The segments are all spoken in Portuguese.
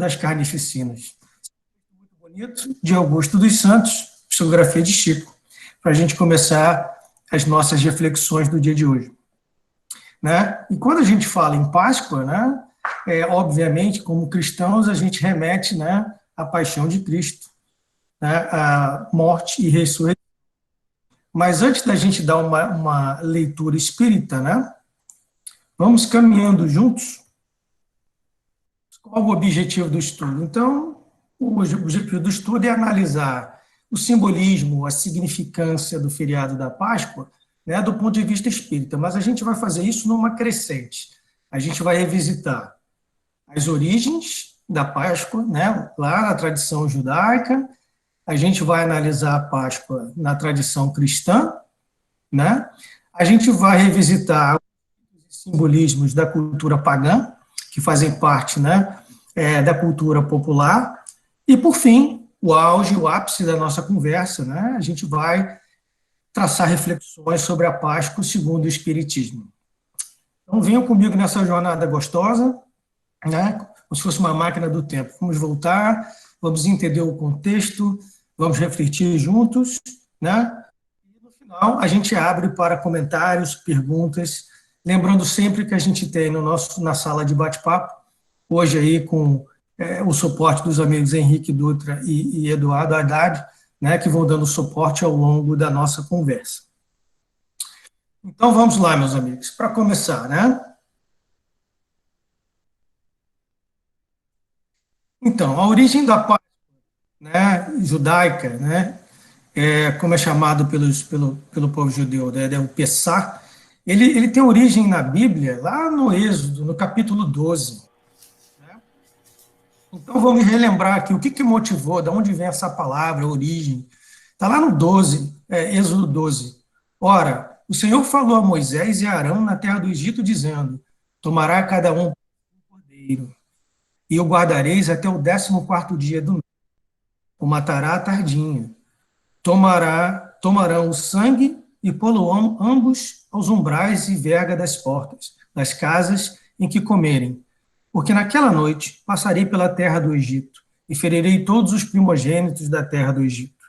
das Carnificinas. Muito bonito, de Augusto dos Santos, psicografia de Chico, para a gente começar as nossas reflexões do dia de hoje. Né? E quando a gente fala em Páscoa, né, obviamente, como cristãos, a gente remete, né, à paixão de Cristo, né, à morte e ressurreição. Mas antes da gente dar uma leitura espírita, né, vamos caminhando juntos. Qual o objetivo do estudo? Então, o objetivo do estudo é analisar o simbolismo, a significância do feriado da Páscoa, né, do ponto de vista espírita, mas a gente vai fazer isso numa crescente. A gente vai revisitar as origens da Páscoa, né, lá na tradição judaica, a gente vai analisar a Páscoa na tradição cristã, né, a gente vai revisitar os simbolismos da cultura pagã, que fazem parte, né, da cultura popular, e, por fim, o auge, o ápice da nossa conversa, né, a gente vai traçar reflexões sobre a Páscoa segundo o Espiritismo. Então, venham comigo nessa jornada gostosa, né, como se fosse uma máquina do tempo. Vamos voltar, vamos entender o contexto, vamos refletir juntos, né, e no final a gente abre para comentários, perguntas, lembrando sempre que a gente tem na sala de bate-papo, hoje aí com o suporte dos amigos Henrique Dutra e Eduardo Haddad, né, que vão dando suporte ao longo da nossa conversa. Então, vamos lá, meus amigos, para começar, né? Então, a origem da Páscoa, né, judaica, né, como é chamado pelo povo judeu, né, o Pessah, ele tem origem na Bíblia, lá no Êxodo, no capítulo 12. Né? Então, vamos relembrar aqui o que motivou, de onde vem essa palavra, a origem. Está lá no 12, Êxodo 12. Ora, o Senhor falou a Moisés e a Arão na terra do Egito, dizendo: tomará cada um um cordeiro, e o guardareis até o 14º dia do mês. O matará à tardinha. Tomarão o sangue e pô-lo ambos aos umbrais e verga das portas, das casas em que comerem. Porque naquela noite passarei pela terra do Egito, e ferirei todos os primogênitos da terra do Egito.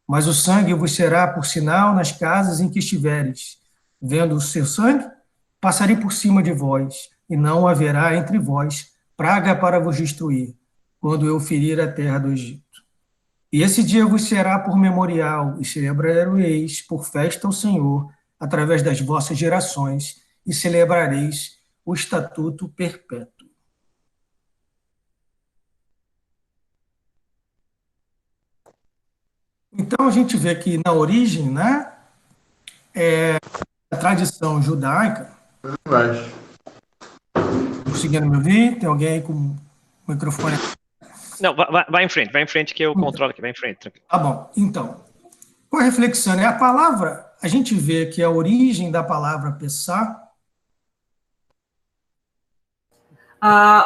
Mas o sangue vos será por sinal nas casas em que estiveres. Vendo o seu sangue, passarei por cima de vós, e não haverá entre vós praga para vos destruir, quando eu ferir a terra do Egito. E esse dia vos será por memorial, e celebrareis por festa ao Senhor, através das vossas gerações, e celebrareis o estatuto perpétuo. Então, a gente vê que na origem, né, a tradição judaica. Conseguindo me ouvir? Tem alguém aí com o microfone? Não, vai em frente que eu controlo aqui, vai em frente. Tá bom, então, com a reflexão, a palavra, a gente vê que a origem da palavra Pessah.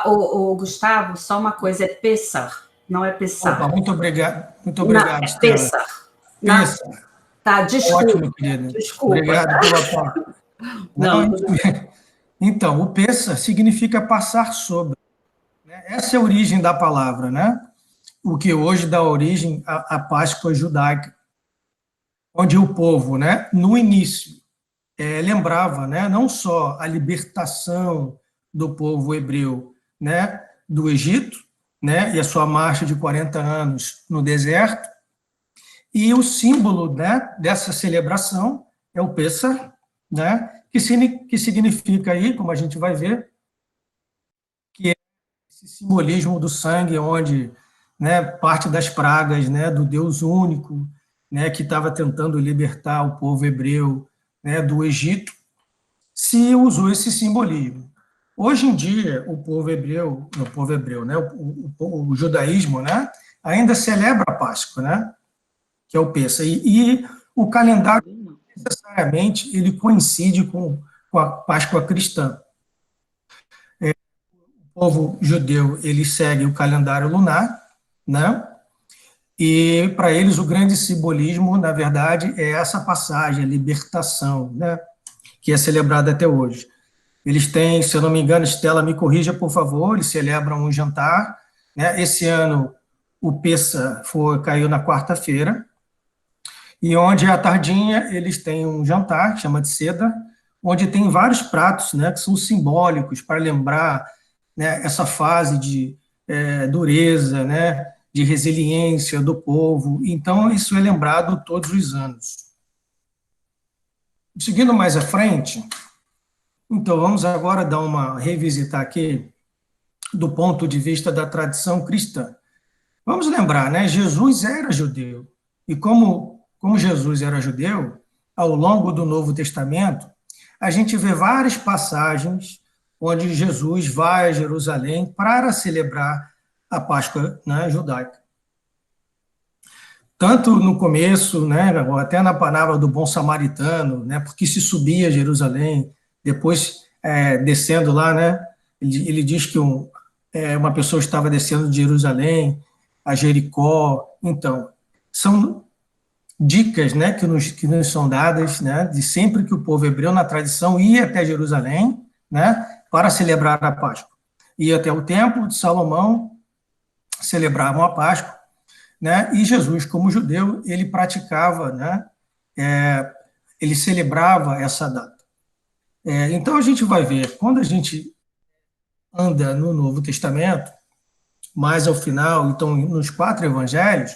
O Gustavo, só uma coisa, é Pessah, não é Pessah. Opa, muito obrigado, É Pessah. Pessah. Tá, desculpa. Ótimo, querida. Desculpa. Obrigado pela palavra. Não. Então, o Pessah significa passar sobre. Né? Essa é a origem da palavra, né? O que hoje dá origem à Páscoa judaica, onde o povo, né, no início, lembrava, né, não só a libertação do povo hebreu, né, do Egito, né, e a sua marcha de 40 anos no deserto, e o símbolo, né, dessa celebração é o Pessah, né, que significa aí, como a gente vai ver, que é esse simbolismo do sangue, onde, né, parte das pragas, né, do Deus único, né, que estava tentando libertar o povo hebreu, né, do Egito, se usou esse simbolismo. Hoje em dia, o povo hebreu, né, o judaísmo, né, ainda celebra a Páscoa, né, que é o Pessah, e o calendário, necessariamente, ele coincide com a Páscoa cristã. O povo judeu, ele segue o calendário lunar, né, e para eles o grande simbolismo, na verdade, é essa passagem, a libertação, né, que é celebrada até hoje. Eles têm, se eu não me engano, Estela, me corrija, por favor, eles celebram um jantar, né? Esse ano o Pêssar caiu na quarta-feira, e onde à tardinha eles têm um jantar, que chama de Seda, onde tem vários pratos, né, que são simbólicos para lembrar, né, essa fase de dureza, né, de resiliência do povo. Então, isso é lembrado todos os anos. Seguindo mais à frente, então vamos agora dar uma revisitar aqui do ponto de vista da tradição cristã. Vamos lembrar, né, Jesus era judeu, e como Jesus era judeu, ao longo do Novo Testamento, a gente vê várias passagens onde Jesus vai a Jerusalém para celebrar a Páscoa, né, judaica. Tanto no começo, né, até na palavra do bom samaritano, né, porque se subia a Jerusalém, depois descendo lá, né, ele diz que uma pessoa estava descendo de Jerusalém a Jericó. Então, são dicas, né, que nos são dadas, né, de sempre que o povo hebreu, na tradição, ia até Jerusalém, né, para celebrar a Páscoa. Ia até o templo de Salomão, celebravam a Páscoa, né, e Jesus, como judeu, ele praticava, né, ele celebrava essa data. Então, a gente vai ver, quando a gente anda no Novo Testamento, mais ao final, então, nos 4 evangelhos,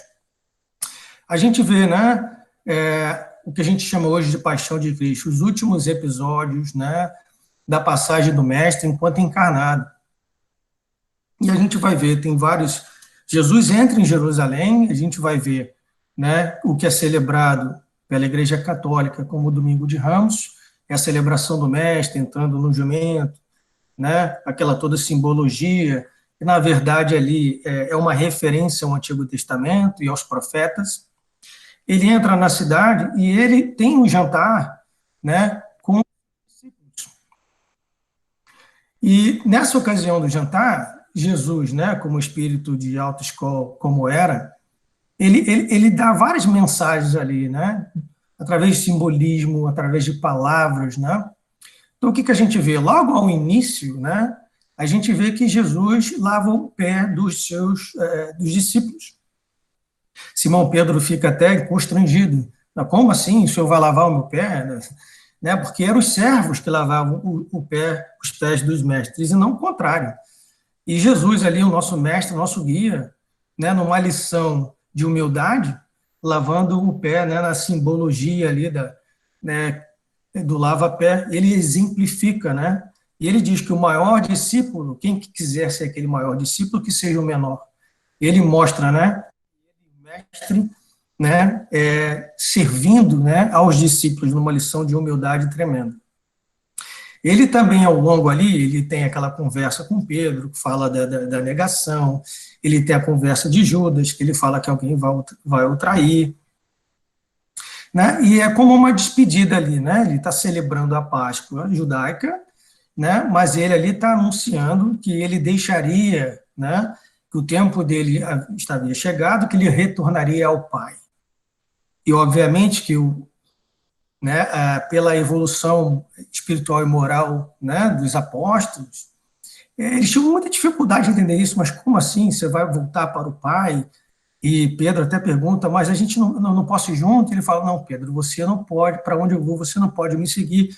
a gente vê, né, o que a gente chama hoje de Paixão de Cristo, os últimos episódios, né, da passagem do Mestre enquanto encarnado. E a gente vai ver, tem vários. Jesus entra em Jerusalém, a gente vai ver, né, o que é celebrado pela Igreja Católica como o Domingo de Ramos, é a celebração do Mestre entrando no jumento, né, aquela toda simbologia, que na verdade ali é uma referência ao Antigo Testamento e aos profetas. Ele entra na cidade e ele tem um jantar, né, com os discípulos. E nessa ocasião do jantar, Jesus, né, como espírito de alta escola, como era, ele dá várias mensagens ali, né, através de simbolismo, através de palavras, né. Então, o que a gente vê? Logo ao início, né, a gente vê que Jesus lava o pé dos discípulos. Simão Pedro fica até constrangido. Como assim? O senhor vai lavar o meu pé? Né? Porque eram os servos que lavavam os pés dos mestres, e não o contrário. E Jesus ali, o nosso mestre, o nosso guia, né, numa lição de humildade, lavando o pé, né, na simbologia ali né, do lava-pé, ele exemplifica, né? E ele diz que o maior discípulo, quem quiser ser aquele maior discípulo, que seja o menor. Ele mostra, né, o mestre, né, servindo, né, aos discípulos numa lição de humildade tremenda. Ele também, ao longo ali, ele tem aquela conversa com Pedro, que fala da negação, ele tem a conversa de Judas, que ele fala que alguém vai o trair, né, e é como uma despedida ali, né, ele está celebrando a Páscoa judaica, né, mas ele ali está anunciando que ele deixaria, né, que o tempo dele estaria chegado, que ele retornaria ao Pai. E, obviamente, que né, pela evolução espiritual e moral, né, dos apóstolos, eles tinham muita dificuldade de entender isso, mas como assim? Você vai voltar para o Pai? E Pedro até pergunta, mas a gente não posso ir junto? Ele fala, não, Pedro, você não pode, para onde eu vou, você não pode me seguir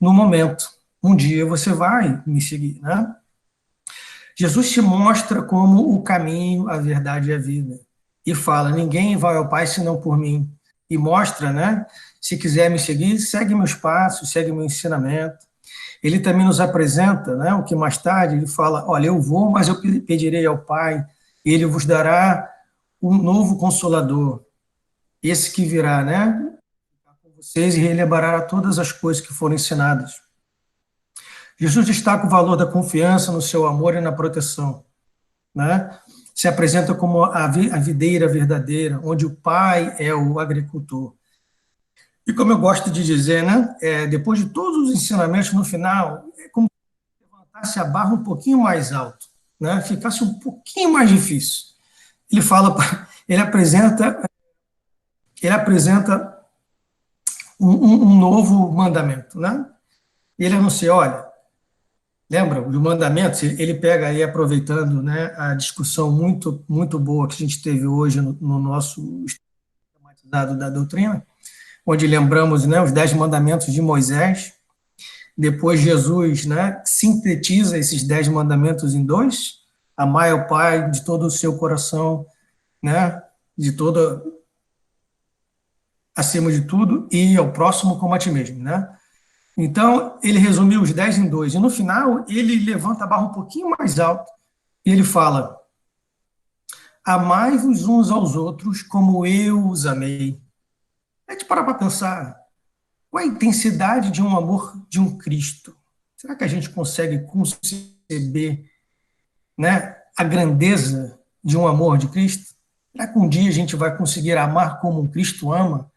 no momento. Um dia você vai me seguir, né? Jesus te mostra como o caminho, a verdade e a vida. E fala, ninguém vai ao Pai senão por mim. E mostra, né? Se quiser me seguir, segue meus passos, segue meu ensinamento. Ele também nos apresenta, né, o que mais tarde ele fala, olha, eu vou, mas eu pedirei ao Pai, e ele vos dará um novo Consolador, esse que virá, né, com vocês e relembrará todas as coisas que foram ensinadas. Jesus destaca o valor da confiança no seu amor e na proteção, né? Se apresenta como a videira verdadeira, onde o Pai é o agricultor. E como eu gosto de dizer, né, depois de todos os ensinamentos, no final, é como se levantasse a barra um pouquinho mais alto, né, ficasse um pouquinho mais difícil. Ele apresenta um novo mandamento, né? Ele anuncia, olha, Lembra? Os mandamentos, ele pega aí, aproveitando, né, a discussão muito, muito boa que a gente teve hoje no nosso sistematizado da doutrina, onde lembramos, né, os 10 mandamentos de Moisés. Depois Jesus, né, sintetiza esses 10 mandamentos em dois: amar ao Pai de todo o seu coração, né, de toda, acima de tudo, e ao próximo como a ti mesmo, né? Então, ele resumiu os 10 em dois. E no final, ele levanta a barra um pouquinho mais alto e ele fala: amai-vos uns aos outros como eu os amei. A gente parar para pensar, qual a intensidade de um amor de um Cristo? Será que a gente consegue conceber, né, a grandeza de um amor de Cristo? Será que um dia a gente vai conseguir amar como um Cristo ama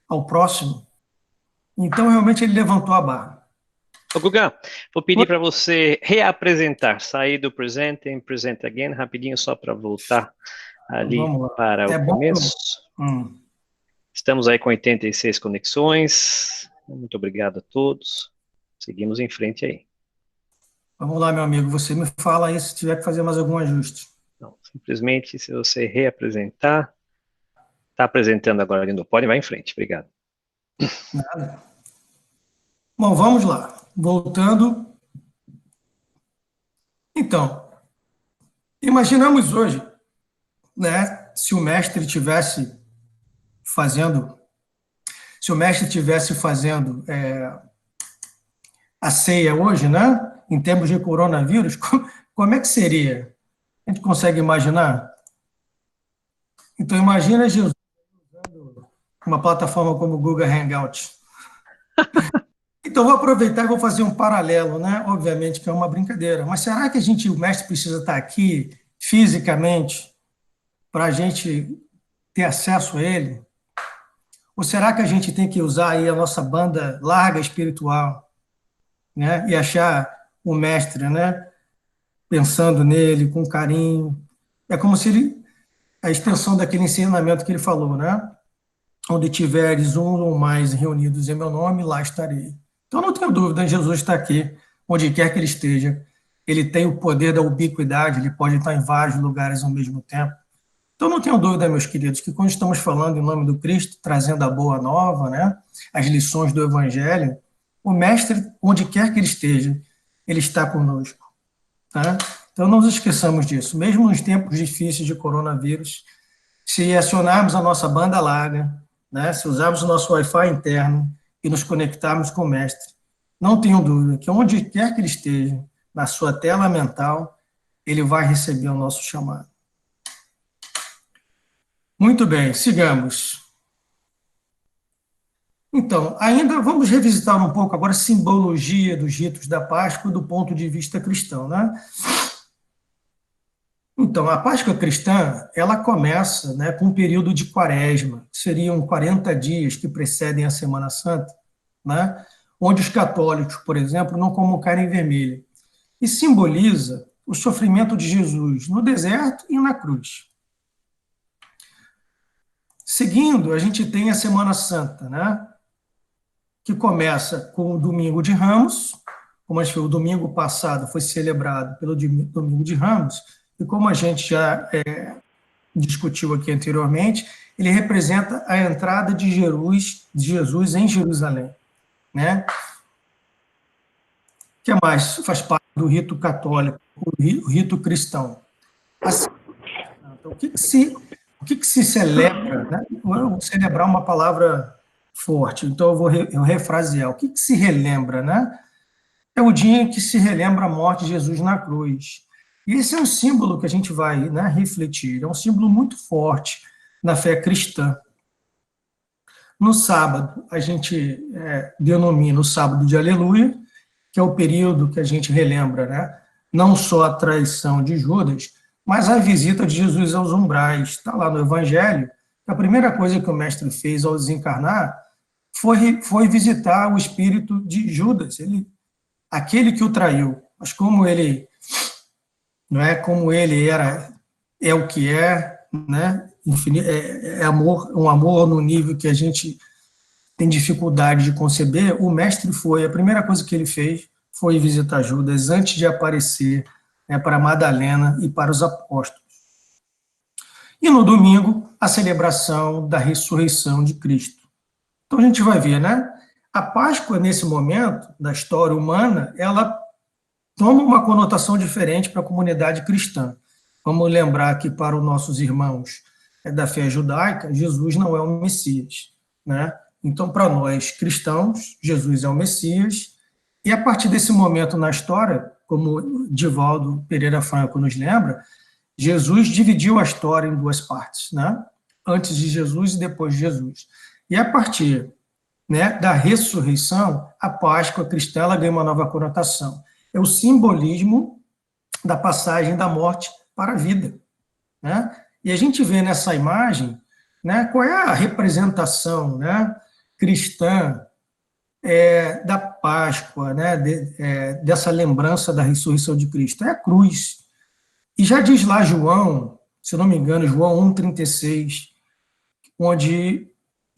ao próximo? Então, realmente, ele levantou a barra. Ô, Guga, vou pedir para você reapresentar, sair do present and present again, rapidinho, só para voltar ali para o começo. Estamos aí com 86 conexões. Muito obrigado a todos. Seguimos em frente aí. Vamos lá, meu amigo. Você me fala aí se tiver que fazer mais algum ajuste. Não, simplesmente, se você reapresentar, está apresentando agora de novo. Pode, vai em frente. Obrigado. Nada. Bom, vamos lá. Voltando. Então, imaginamos hoje, né, se o mestre tivesse fazendo a ceia hoje, né, em termos de coronavírus, como é que seria? A gente consegue imaginar? Então, imagina Jesus usando uma plataforma como o Google Hangout. Então, vou aproveitar e vou fazer um paralelo, né? Obviamente que é uma brincadeira, mas será que o mestre precisa estar aqui fisicamente para a gente ter acesso a ele? Ou será que a gente tem que usar aí a nossa banda larga espiritual, né? E achar o mestre, né, pensando nele com carinho? É como se a extensão daquele ensinamento que ele falou, né? Onde tiveres um ou mais reunidos em meu nome, lá estarei. Então, não tenho dúvida, Jesus está aqui, onde quer que ele esteja. Ele tem o poder da ubiquidade, ele pode estar em vários lugares ao mesmo tempo. Então, não tenho dúvida, meus queridos, que quando estamos falando em nome do Cristo, trazendo a boa nova, né, as lições do Evangelho, o Mestre, onde quer que ele esteja, ele está conosco. Tá? Então, não nos esqueçamos disso. Mesmo nos tempos difíceis de coronavírus, se acionarmos a nossa banda larga, né, se usarmos o nosso Wi-Fi interno e nos conectarmos com o Mestre, não tenho dúvida que onde quer que ele esteja, na sua tela mental, ele vai receber o nosso chamado. Muito bem, sigamos. Então, ainda vamos revisitar um pouco agora a simbologia dos ritos da Páscoa do ponto de vista cristão, né? Então, a Páscoa cristã, ela começa, né, com um período de quaresma, que seriam 40 dias que precedem a Semana Santa, né, onde os católicos, por exemplo, não comem carne vermelha, e simboliza o sofrimento de Jesus no deserto e na cruz. Seguindo, a gente tem a Semana Santa, né, que começa com o Domingo de Ramos, como o domingo passado foi celebrado pelo Domingo de Ramos, e como a gente já discutiu aqui anteriormente, ele representa a entrada de Jesus em Jerusalém, né? O que mais faz parte do rito católico, o rito cristão? Assim, então, o que se celebra, né? Eu vou celebrar uma palavra forte, então eu vou refrasear. O que se relembra, né? É o dia em que se relembra a morte de Jesus na cruz. E esse é um símbolo que a gente vai, né, refletir, é um símbolo muito forte na fé cristã. No sábado, a gente denomina o sábado de Aleluia, que é o período que a gente relembra, né, não só a traição de Judas, mas a visita de Jesus aos umbrais. Está lá no Evangelho, a primeira coisa que o mestre fez ao desencarnar foi visitar o espírito de Judas, aquele que o traiu. Mas como ele é o que é, né? É amor, um amor no nível que a gente tem dificuldade de conceber. O mestre a primeira coisa que ele fez foi visitar Judas antes de aparecer, né, para Madalena e para os apóstolos. E no domingo, a celebração da ressurreição de Cristo. Então a gente vai ver, né? A Páscoa, nesse momento da história humana, ela toma uma conotação diferente para a comunidade cristã. Vamos lembrar que para os nossos irmãos da fé judaica, Jesus não é o Messias, né? Então, para nós cristãos, Jesus é o Messias, e a partir desse momento na história, como Divaldo Pereira Franco nos lembra, Jesus dividiu a história em duas partes, né? Antes de Jesus e depois de Jesus. E a partir, né, da ressurreição, a Páscoa cristã ela ganha uma nova conotação. É o simbolismo da passagem da morte para a vida, né? E a gente vê nessa imagem, né, qual é a representação, né, cristã da Páscoa, né, dessa lembrança da ressurreição de Cristo. É a cruz. E já diz lá João, se eu não me engano, João 1,36, onde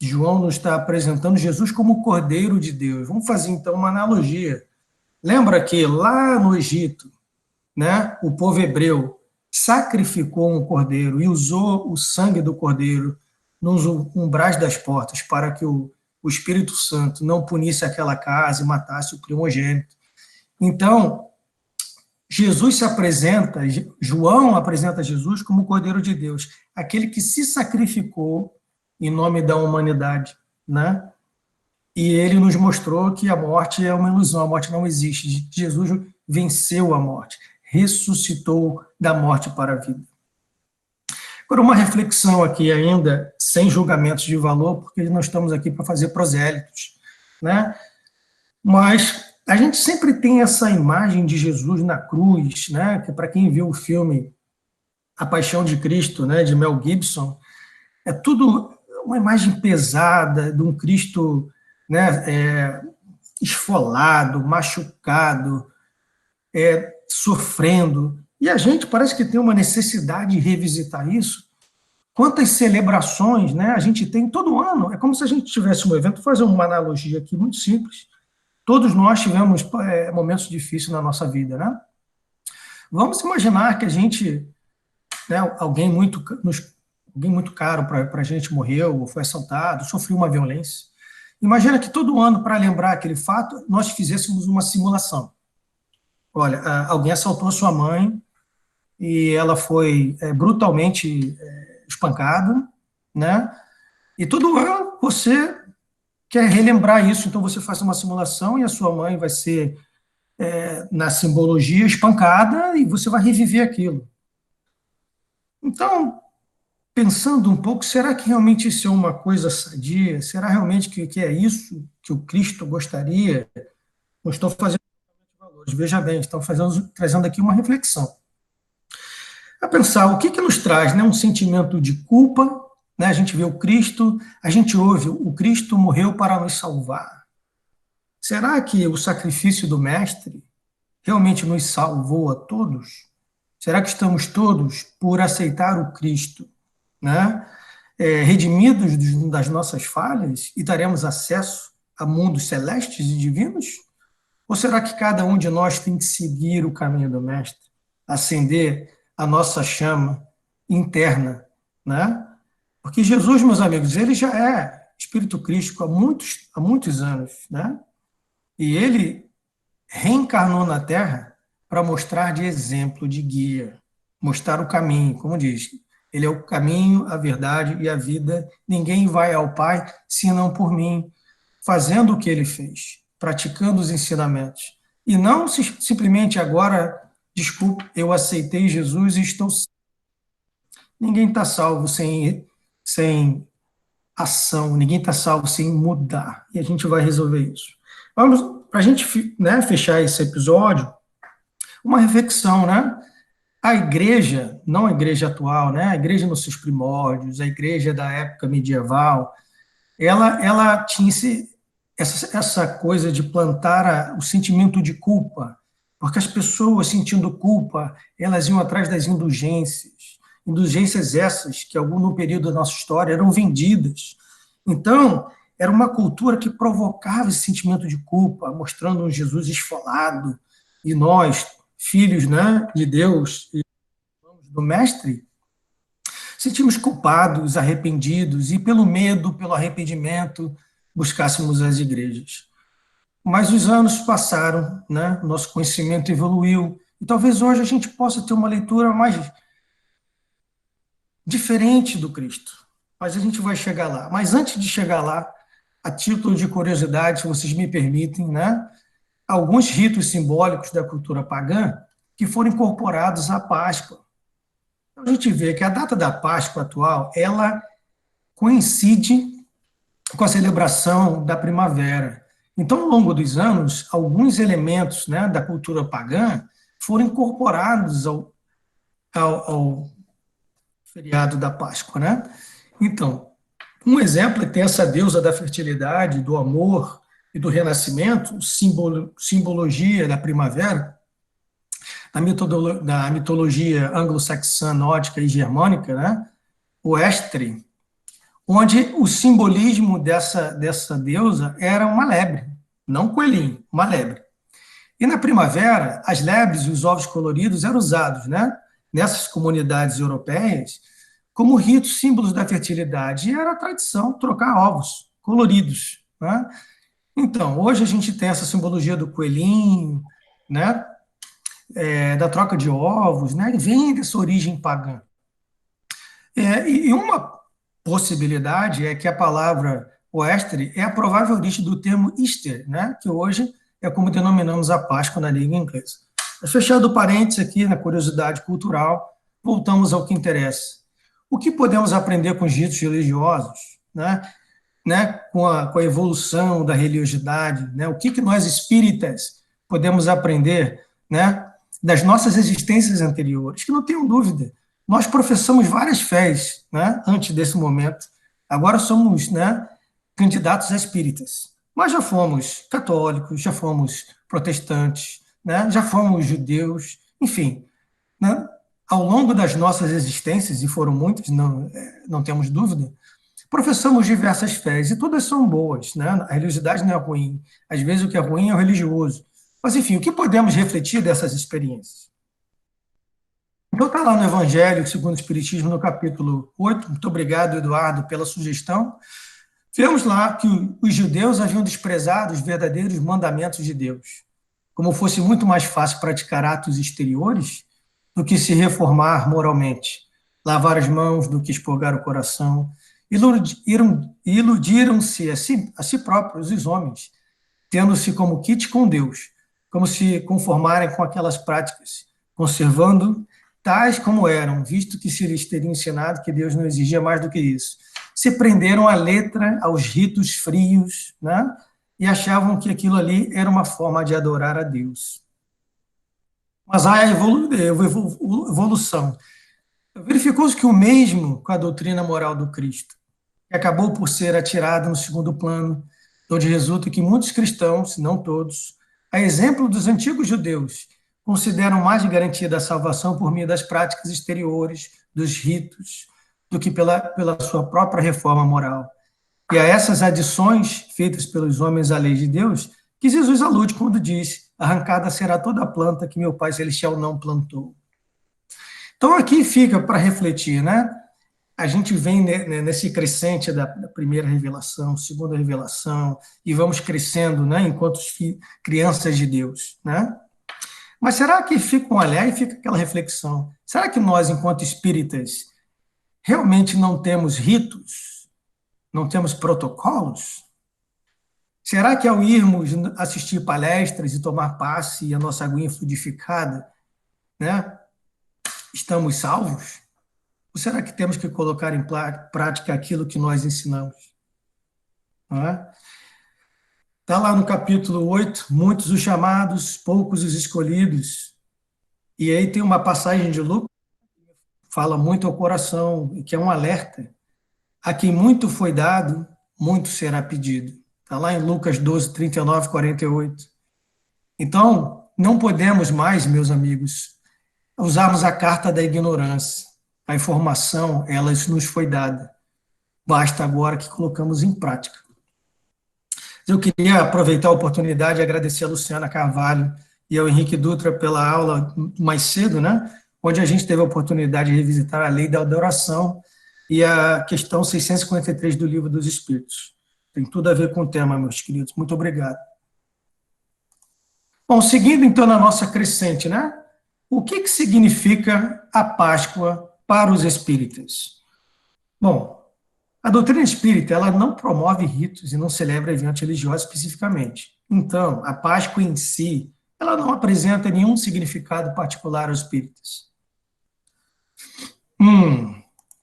João nos está apresentando Jesus como o Cordeiro de Deus. Vamos fazer, então, uma analogia. Lembra que lá no Egito, né, o povo hebreu sacrificou um cordeiro e usou o sangue do cordeiro nos umbrais das portas para que o Espírito Santo não punisse aquela casa e matasse o primogênito. Então, Jesus se apresenta, João apresenta Jesus como o Cordeiro de Deus, aquele que se sacrificou em nome da humanidade, né? E ele nos mostrou que a morte é uma ilusão, a morte não existe. Jesus venceu a morte, ressuscitou da morte para a vida. Agora, uma reflexão aqui ainda, sem julgamentos de valor, porque nós estamos aqui para fazer prosélitos, né? Mas a gente sempre tem essa imagem de Jesus na cruz, né? Que para quem viu o filme A Paixão de Cristo, né, de Mel Gibson, é tudo uma imagem pesada de um Cristo, né, esfolado, machucado, sofrendo. E a gente parece que tem uma necessidade de revisitar isso. Quantas celebrações, né, a gente tem todo ano. É como se a gente tivesse um evento, vou fazer uma analogia aqui muito simples. Todos nós tivemos momentos difíceis na nossa vida, né? Vamos imaginar que a gente, né, alguém muito caro para a gente morreu, ou foi assaltado, sofreu uma violência. Imagina que todo ano, para lembrar aquele fato, nós fizéssemos uma simulação. Olha, alguém assaltou a sua mãe e ela foi brutalmente espancada, né? E todo ano você quer relembrar isso, então você faz uma simulação e a sua mãe vai ser, na simbologia, espancada e você vai reviver aquilo. Então, pensando um pouco, será que realmente isso é uma coisa sadia? Será realmente que é isso que o Cristo gostaria? Não estou fazendo valores, veja bem, estão trazendo aqui uma reflexão. A pensar, o que nos traz, né, um sentimento de culpa, né, a gente vê o Cristo, a gente ouve, o Cristo morreu para nos salvar. Será que o sacrifício do Mestre realmente nos salvou a todos? Será que estamos todos, por aceitar o Cristo, né, redimidos das nossas falhas e daremos acesso a mundos celestes e divinos? Ou será que cada um de nós tem que seguir o caminho do Mestre, acender a nossa chama interna, né? Porque Jesus, meus amigos, ele já é Espírito Crístico há muitos anos, né? E ele reencarnou na Terra para mostrar de exemplo, de guia, mostrar o caminho, como diz. Ele é o caminho, a verdade e a vida. Ninguém vai ao Pai senão por mim, fazendo o que ele fez, praticando os ensinamentos. E não simplesmente agora, desculpe, eu aceitei Jesus e estou salvo. Ninguém está salvo sem ação, ninguém está salvo sem mudar. E a gente vai resolver isso. Vamos, para a gente, né, fechar esse episódio, uma reflexão, né? A igreja, não a igreja atual, né? A igreja nos seus primórdios, a igreja da época medieval, ela tinha essa coisa de plantar o sentimento de culpa, porque as pessoas sentindo culpa, elas iam atrás das indulgências essas que no período da nossa história eram vendidas. Então, era uma cultura que provocava esse sentimento de culpa, mostrando um Jesus esfolado, e nós, filhos, né, de Deus, e do Mestre, sentimos culpados, arrependidos, e pelo medo, pelo arrependimento, buscássemos as igrejas. Mas os anos passaram, né, nosso conhecimento evoluiu, e talvez hoje a gente possa ter uma leitura mais diferente do Cristo. Mas a gente vai chegar lá. Mas antes de chegar lá, a título de curiosidade, se vocês me permitem, né, alguns ritos simbólicos da cultura pagã que foram incorporados à Páscoa. Então, a gente vê que a data da Páscoa atual, ela coincide com a celebração da primavera. Então, ao longo dos anos, alguns elementos, né, da cultura pagã foram incorporados ao feriado da Páscoa, né? Então, um exemplo é que tem essa deusa da fertilidade, do amor e do renascimento, simbologia da primavera, da mitologia anglo-saxã, nórdica e germânica, né? O Estre, onde o simbolismo dessa deusa era uma lebre, não um coelhinho, uma lebre. E na primavera, as lebres e os ovos coloridos eram usados, né, nessas comunidades europeias como ritos, símbolos da fertilidade. E era a tradição trocar ovos coloridos, né? Então, hoje a gente tem essa simbologia do coelhinho, né, da troca de ovos, né, vem dessa origem pagã. E uma possibilidade é que a palavra oestre é a provável origem do termo Easter, né, que hoje é como denominamos a Páscoa na língua inglesa. Mas fechando o parênteses aqui na curiosidade cultural, voltamos ao que interessa. O que podemos aprender com os ritos religiosos, né, com a evolução da religiosidade, né, o que nós espíritas podemos aprender, né, das nossas existências anteriores, que não tenham dúvida, nós professamos várias fés, né, antes desse momento, agora somos, né, candidatos a espíritas, mas já fomos católicos, já fomos protestantes, né, já fomos judeus, enfim, né, ao longo das nossas existências, e foram muitas, não temos dúvida, professamos diversas fés, e todas são boas, né? A religiosidade não é ruim, às vezes o que é ruim é o religioso. Mas, enfim, o que podemos refletir dessas experiências? Então, está lá no Evangelho segundo o Espiritismo, no capítulo 8, muito obrigado, Eduardo, pela sugestão. Vemos lá que os judeus haviam desprezado os verdadeiros mandamentos de Deus, como fosse muito mais fácil praticar atos exteriores do que se reformar moralmente, lavar as mãos do que expurgar o coração. Iludiram-se a si próprios, os homens, tendo-se como kit com Deus, como se conformarem com aquelas práticas, conservando tais como eram, visto que se lhes teria ensinado que Deus não exigia mais do que isso. Se prenderam à letra, aos ritos frios, né? E achavam que aquilo ali era uma forma de adorar a Deus. Mas há a evolução. Verificou-se que o mesmo com a doutrina moral do Cristo, que acabou por ser atirada no segundo plano, onde resulta que muitos cristãos, se não todos, a exemplo dos antigos judeus, consideram mais garantida a salvação por meio das práticas exteriores, dos ritos, do que pela sua própria reforma moral. E a essas adições feitas pelos homens à lei de Deus, que Jesus alude quando diz: arrancada será toda a planta que meu Pai Celestial não plantou. Então, aqui fica para refletir, né? A gente vem nesse crescente da primeira revelação, segunda revelação, e vamos crescendo, né, enquanto crianças de Deus, né? Mas será que fica um olhar e fica aquela reflexão? Será que nós, enquanto espíritas, realmente não temos ritos? Não temos protocolos? Será que ao irmos assistir palestras e tomar passe e a nossa aguinha fluidificada, né, estamos salvos? Ou será que temos que colocar em prática aquilo que nós ensinamos? Não é? Está lá no capítulo 8, muitos os chamados, poucos os escolhidos. E aí tem uma passagem de Lucas que fala muito ao coração, e que é um alerta. A quem muito foi dado, muito será pedido. Está lá em Lucas 12, 39, 48. Então, não podemos mais, meus amigos, usarmos a carta da ignorância. A informação, ela nos foi dada. Basta agora que colocamos em prática. Eu queria aproveitar a oportunidade e agradecer a Luciana Carvalho e ao Henrique Dutra pela aula mais cedo, né? Onde a gente teve a oportunidade de revisitar a lei da adoração e a questão 653 do Livro dos Espíritos. Tem tudo a ver com o tema, meus queridos. Muito obrigado. Bom, seguindo então na nossa crescente, né? O que significa a Páscoa para os espíritas? Bom, a doutrina espírita, ela não promove ritos e não celebra eventos religiosos especificamente. Então, a Páscoa em si, ela não apresenta nenhum significado particular aos espíritas.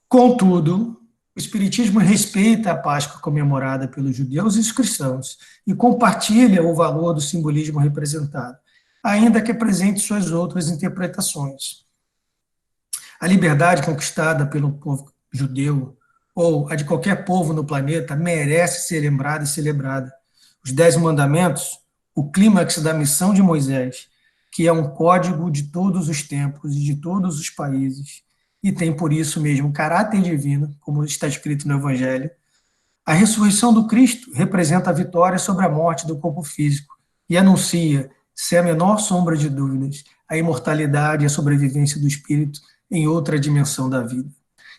Contudo, o espiritismo respeita a Páscoa comemorada pelos judeus e os cristãos e compartilha o valor do simbolismo representado, ainda que apresente suas outras interpretações. A liberdade conquistada pelo povo judeu ou a de qualquer povo no planeta, merece ser lembrada e celebrada. Os 10 mandamentos, o clímax da missão de Moisés, que é um código de todos os tempos e de todos os países, e tem por isso mesmo caráter divino, como está escrito no Evangelho. A ressurreição do Cristo representa a vitória sobre a morte do corpo físico e anuncia, sem a menor sombra de dúvidas, a imortalidade e a sobrevivência do espírito em outra dimensão da vida.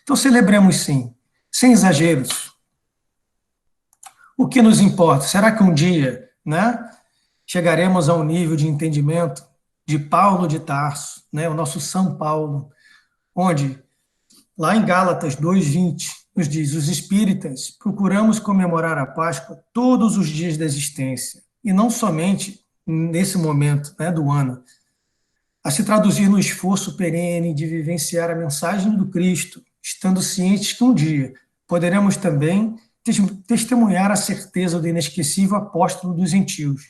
Então celebremos sim, sem exageros. O que nos importa? Será que um dia, né, chegaremos a um nível de entendimento de Paulo de Tarso, né, o nosso São Paulo, onde, lá em Gálatas 2:20, nos diz: os espíritas procuramos comemorar a Páscoa todos os dias da existência, e não somente nesse momento, né, do ano, a se traduzir no esforço perene de vivenciar a mensagem do Cristo, estando cientes que um dia poderemos também testemunhar a certeza do inesquecível apóstolo dos gentios.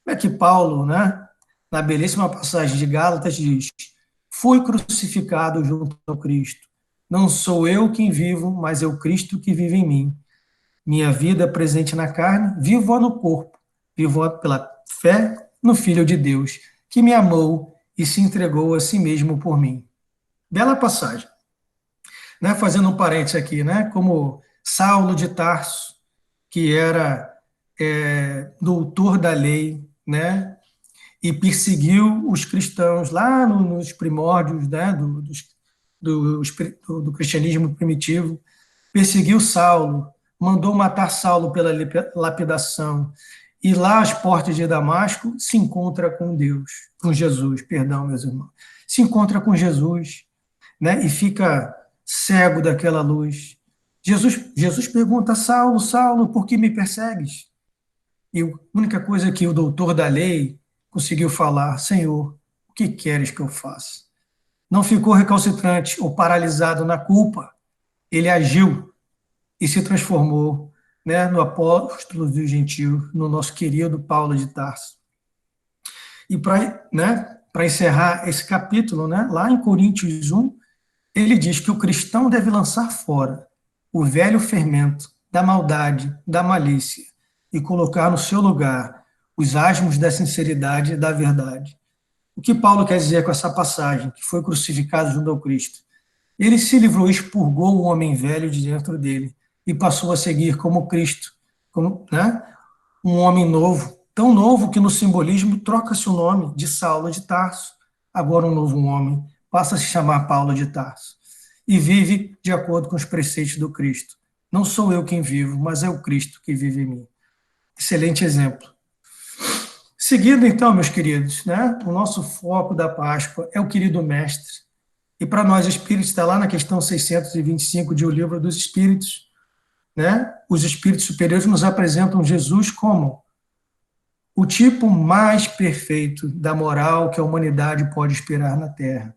Como é que Paulo, né, na belíssima passagem de Gálatas, diz: fui crucificado junto ao Cristo. Não sou eu quem vivo, mas é o Cristo que vive em mim. Minha vida presente na carne, vivo-a no corpo. Vivo-a pela fé no Filho de Deus, que me amou e se entregou a si mesmo por mim. Bela passagem. Né, fazendo um parênteses aqui, né, como Saulo de Tarso, que era doutor da lei, né, e perseguiu os cristãos lá nos primórdios, né, do cristianismo primitivo, perseguiu Saulo, mandou matar Saulo pela lapidação, e lá às portas de Damasco se encontra com Deus, com Jesus, perdão, meus irmãos, se encontra com Jesus, né, e fica cego daquela luz. Jesus pergunta: Saulo, Saulo, por que me persegues? E a única coisa que o doutor da lei conseguiu falar: Senhor, o que queres que eu faça? Não ficou recalcitrante ou paralisado na culpa. Ele agiu e se transformou, né, no apóstolo dos gentios, no nosso querido Paulo de Tarso. E para encerrar esse capítulo, né, lá em Coríntios 1, ele diz que o cristão deve lançar fora o velho fermento da maldade, da malícia, e colocar no seu lugar os asmos da sinceridade e da verdade. O que Paulo quer dizer com essa passagem, que foi crucificado junto ao Cristo? Ele se livrou e expurgou o homem velho de dentro dele e passou a seguir como Cristo, como, né, um homem novo, tão novo que no simbolismo troca-se o nome de Saulo de Tarso. Agora um novo homem passa a se chamar Paulo de Tarso e vive de acordo com os preceitos do Cristo. Não sou eu quem vivo, mas é o Cristo que vive em mim. Excelente exemplo. Seguindo, então, meus queridos, né, o nosso foco da Páscoa é o querido Mestre. E para nós espíritos, está lá na questão 625 de O Livro dos Espíritos, né, os espíritos superiores nos apresentam Jesus como o tipo mais perfeito da moral que a humanidade pode esperar na Terra.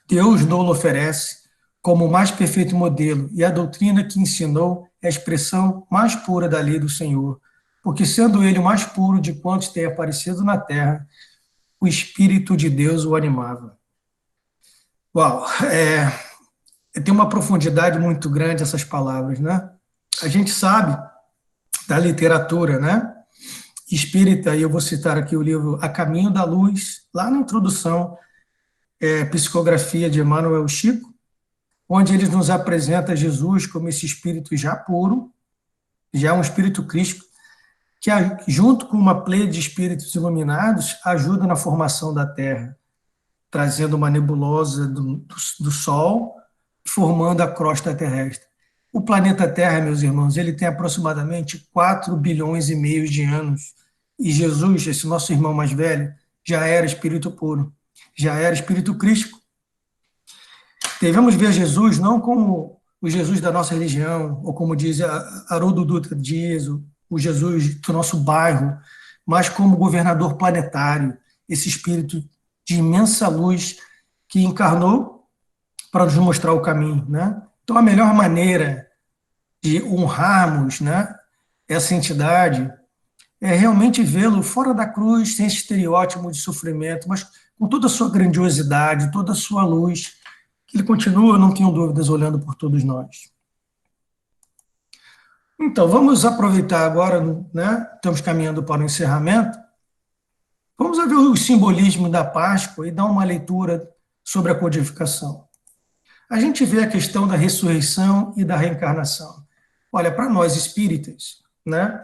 Deus nos oferece como o mais perfeito modelo, e a doutrina que ensinou é a expressão mais pura da lei do Senhor, porque sendo ele o mais puro de quantos tem aparecido na Terra, o Espírito de Deus o animava. Uau, tem uma profundidade muito grande essas palavras, né? A gente sabe da literatura, né, espírita, e eu vou citar aqui o livro A Caminho da Luz, lá na introdução, Psicografia de Emmanuel Chico, onde ele nos apresenta Jesus como esse espírito já puro, já um espírito crístico, que, junto com uma pleia de espíritos iluminados, ajuda na formação da Terra, trazendo uma nebulosa do Sol, formando a crosta terrestre. O planeta Terra, meus irmãos, ele tem aproximadamente 4 bilhões e meio de anos. E Jesus, esse nosso irmão mais velho, já era espírito puro, já era espírito crístico. Devemos ver Jesus não como o Jesus da nossa religião, ou como diz Haroldo Dutra Dias, o Jesus do nosso bairro, mas como governador planetário, esse espírito de imensa luz que encarnou para nos mostrar o caminho, né? Então, a melhor maneira de honrarmos, né, essa entidade é realmente vê-lo fora da cruz, sem esse estereótipo de sofrimento, mas com toda a sua grandiosidade, toda a sua luz, que ele continua, não tenho dúvidas, olhando por todos nós. Então, vamos aproveitar agora, né, estamos caminhando para o encerramento, vamos ver o simbolismo da Páscoa e dar uma leitura sobre a codificação. A gente vê a questão da ressurreição e da reencarnação. Olha, para nós espíritas, né,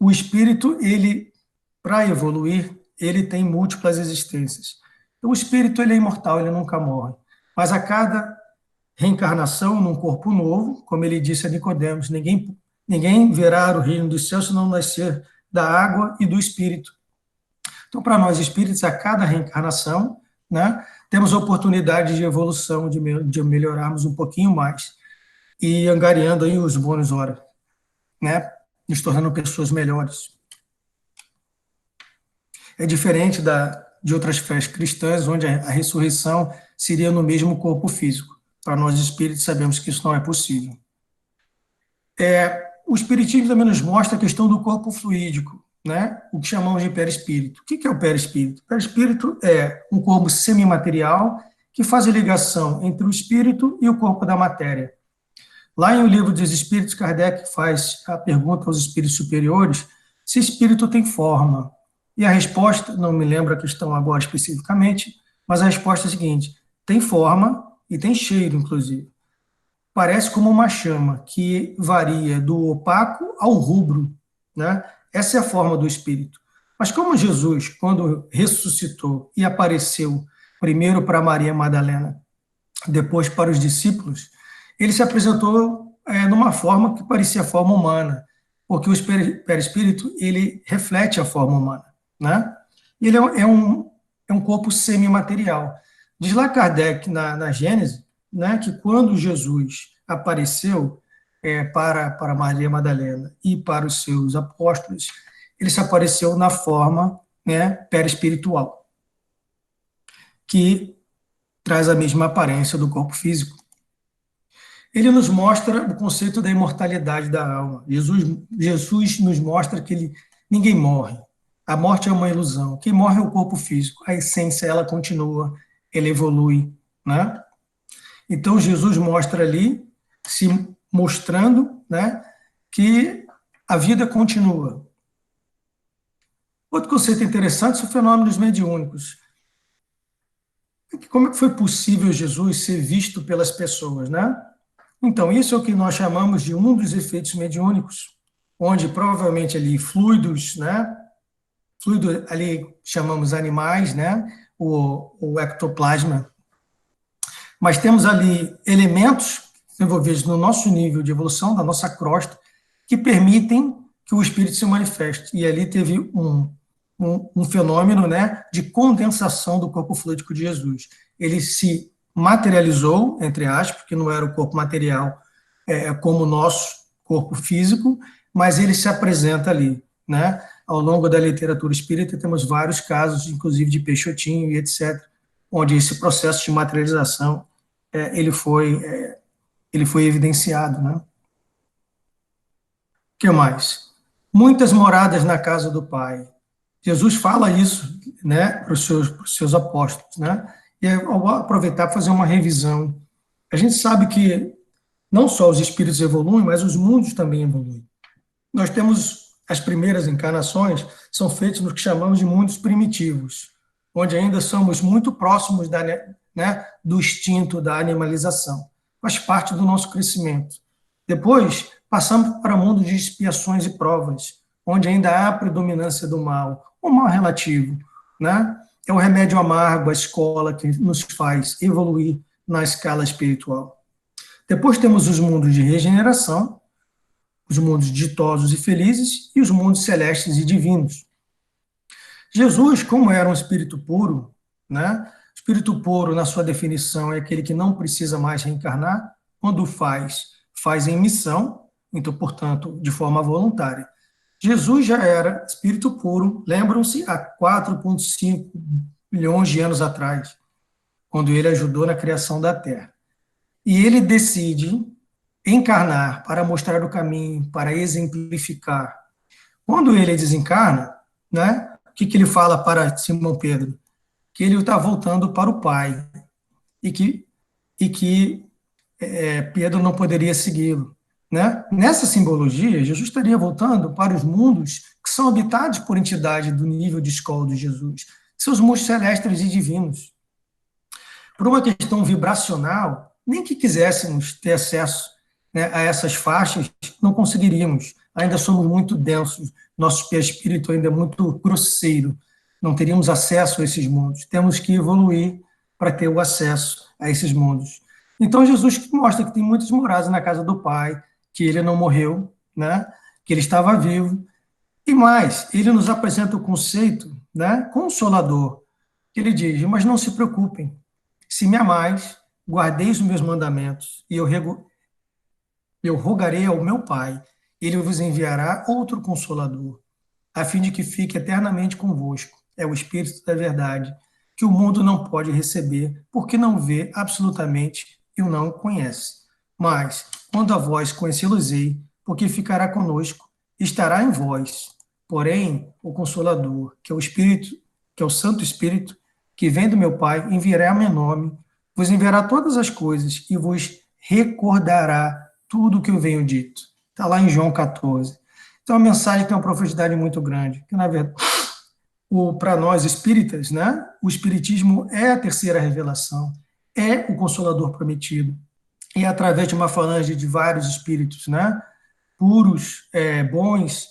o espírito, ele, para evoluir, ele tem múltiplas existências. Então, o espírito, ele é imortal, ele nunca morre. Mas a cada reencarnação num corpo novo, como ele disse a Nicodemos, ninguém verá o reino dos céus se não nascer da água e do espírito. Então, para nós espíritos, a cada reencarnação, né, temos a oportunidade de evolução, de melhorarmos um pouquinho mais, e angariando aí os bônus hora, né, nos tornando pessoas melhores. É diferente de outras fés cristãs, onde a ressurreição seria no mesmo corpo físico. Para nós espíritos, sabemos que isso não é possível. O espiritismo também nos mostra a questão do corpo fluídico, né? O que chamamos de perispírito. O que é o perispírito? O perispírito é um corpo semimaterial que faz a ligação entre o espírito e o corpo da matéria. Lá em O Livro dos Espíritos, Kardec faz a pergunta aos espíritos superiores se espírito tem forma. E a resposta, não me lembro a questão agora especificamente, mas a resposta é a seguinte: tem forma e tem cheiro, inclusive. Parece como uma chama que varia do opaco ao rubro, né? Essa é a forma do espírito. Mas como Jesus, quando ressuscitou e apareceu primeiro para Maria Madalena, depois para os discípulos, ele se apresentou numa forma que parecia a forma humana, porque o perispírito, ele reflete a forma humana, né? Ele é um corpo semimaterial. Diz lá Kardec, na Gênese, né, que quando Jesus apareceu para Maria Madalena e para os seus apóstolos, ele se apareceu na forma, né, perispiritual, que traz a mesma aparência do corpo físico. Ele nos mostra o conceito da imortalidade da alma. Jesus nos mostra que ninguém morre. A morte é uma ilusão. Quem morre é o corpo físico. A essência, ela continua, ela evolui, né? Então, Jesus mostra ali, se mostrando, né, que a vida continua. Outro conceito interessante são os fenômenos mediúnicos. Como é que foi possível Jesus ser visto pelas pessoas, né? Então, isso é o que nós chamamos de um dos efeitos mediúnicos, onde provavelmente ali fluidos, né? Fluido ali chamamos animais, né? O ectoplasma. Mas temos ali elementos envolvidos no nosso nível de evolução, da nossa crosta, que permitem que o espírito se manifeste. E ali teve um fenômeno, né, de condensação do corpo fluídico de Jesus. Ele se materializou, entre aspas, porque não era o corpo material como o nosso corpo físico, mas ele se apresenta ali, né? Ao longo da literatura espírita temos vários casos, inclusive de Peixotinho e etc., onde esse processo de materialização ele foi evidenciado, né? O que mais? Muitas moradas na casa do Pai. Jesus fala isso, né, para os seus apóstolos, né? E eu vou aproveitar para fazer uma revisão. A gente sabe que não só os espíritos evoluem, mas os mundos também evoluem. Nós temos as primeiras encarnações, são feitas no que chamamos de mundos primitivos, onde ainda somos muito próximos do instinto da animalização. Faz parte do nosso crescimento. Depois, passamos para o mundo de expiações e provas, onde ainda há predominância do mal, o mal relativo, né? É o remédio amargo, a escola que nos faz evoluir na escala espiritual. Depois temos os mundos de regeneração, os mundos ditosos e felizes e os mundos celestes e divinos. Jesus, como era um espírito puro, né? Espírito puro, na sua definição, é aquele que não precisa mais reencarnar. Quando faz em missão, então, portanto, de forma voluntária. Jesus já era espírito puro, lembram-se, há 4,5 milhões de anos atrás, quando ele ajudou na criação da Terra. E ele decide encarnar para mostrar o caminho, para exemplificar. Quando ele desencarna, né, o que ele fala para Simão Pedro? Que ele está voltando para o Pai e que Pedro não poderia segui-lo. Né? Nessa simbologia, Jesus estaria voltando para os mundos que são habitados por entidades do nível de escola de Jesus, seus mundos celestes e divinos. Por uma questão vibracional, nem que quiséssemos ter acesso, né, a essas faixas, não conseguiríamos. Ainda somos muito densos, nosso espírito ainda é muito grosseiro, não teríamos acesso a esses mundos. Temos que evoluir para ter o acesso a esses mundos. Então, Jesus mostra que tem muitas moradas na casa do Pai, que ele não morreu, né? Que ele estava vivo. E mais, ele nos apresenta o conceito, né, consolador, que ele diz: mas não se preocupem, se me amais, guardeis os meus mandamentos, e eu rogarei ao meu Pai, ele vos enviará outro consolador, a fim de que fique eternamente convosco. É o Espírito da verdade, que o mundo não pode receber, porque não vê absolutamente e o não conhece. Mas, quando a vós conhecê-los-ei, porque ficará conosco, estará em vós. Porém, o Consolador, que é o Espírito, que é o Santo Espírito, que vem do meu Pai, enviará meu nome, vos enviará todas as coisas e vos recordará tudo o que eu venho dito. Está lá em João 14. Então, a mensagem tem uma profundidade muito grande, que, na verdade, para nós espíritas, né, o Espiritismo é a terceira revelação, é o Consolador prometido. E através de uma falange de vários espíritos, né, puros, bons,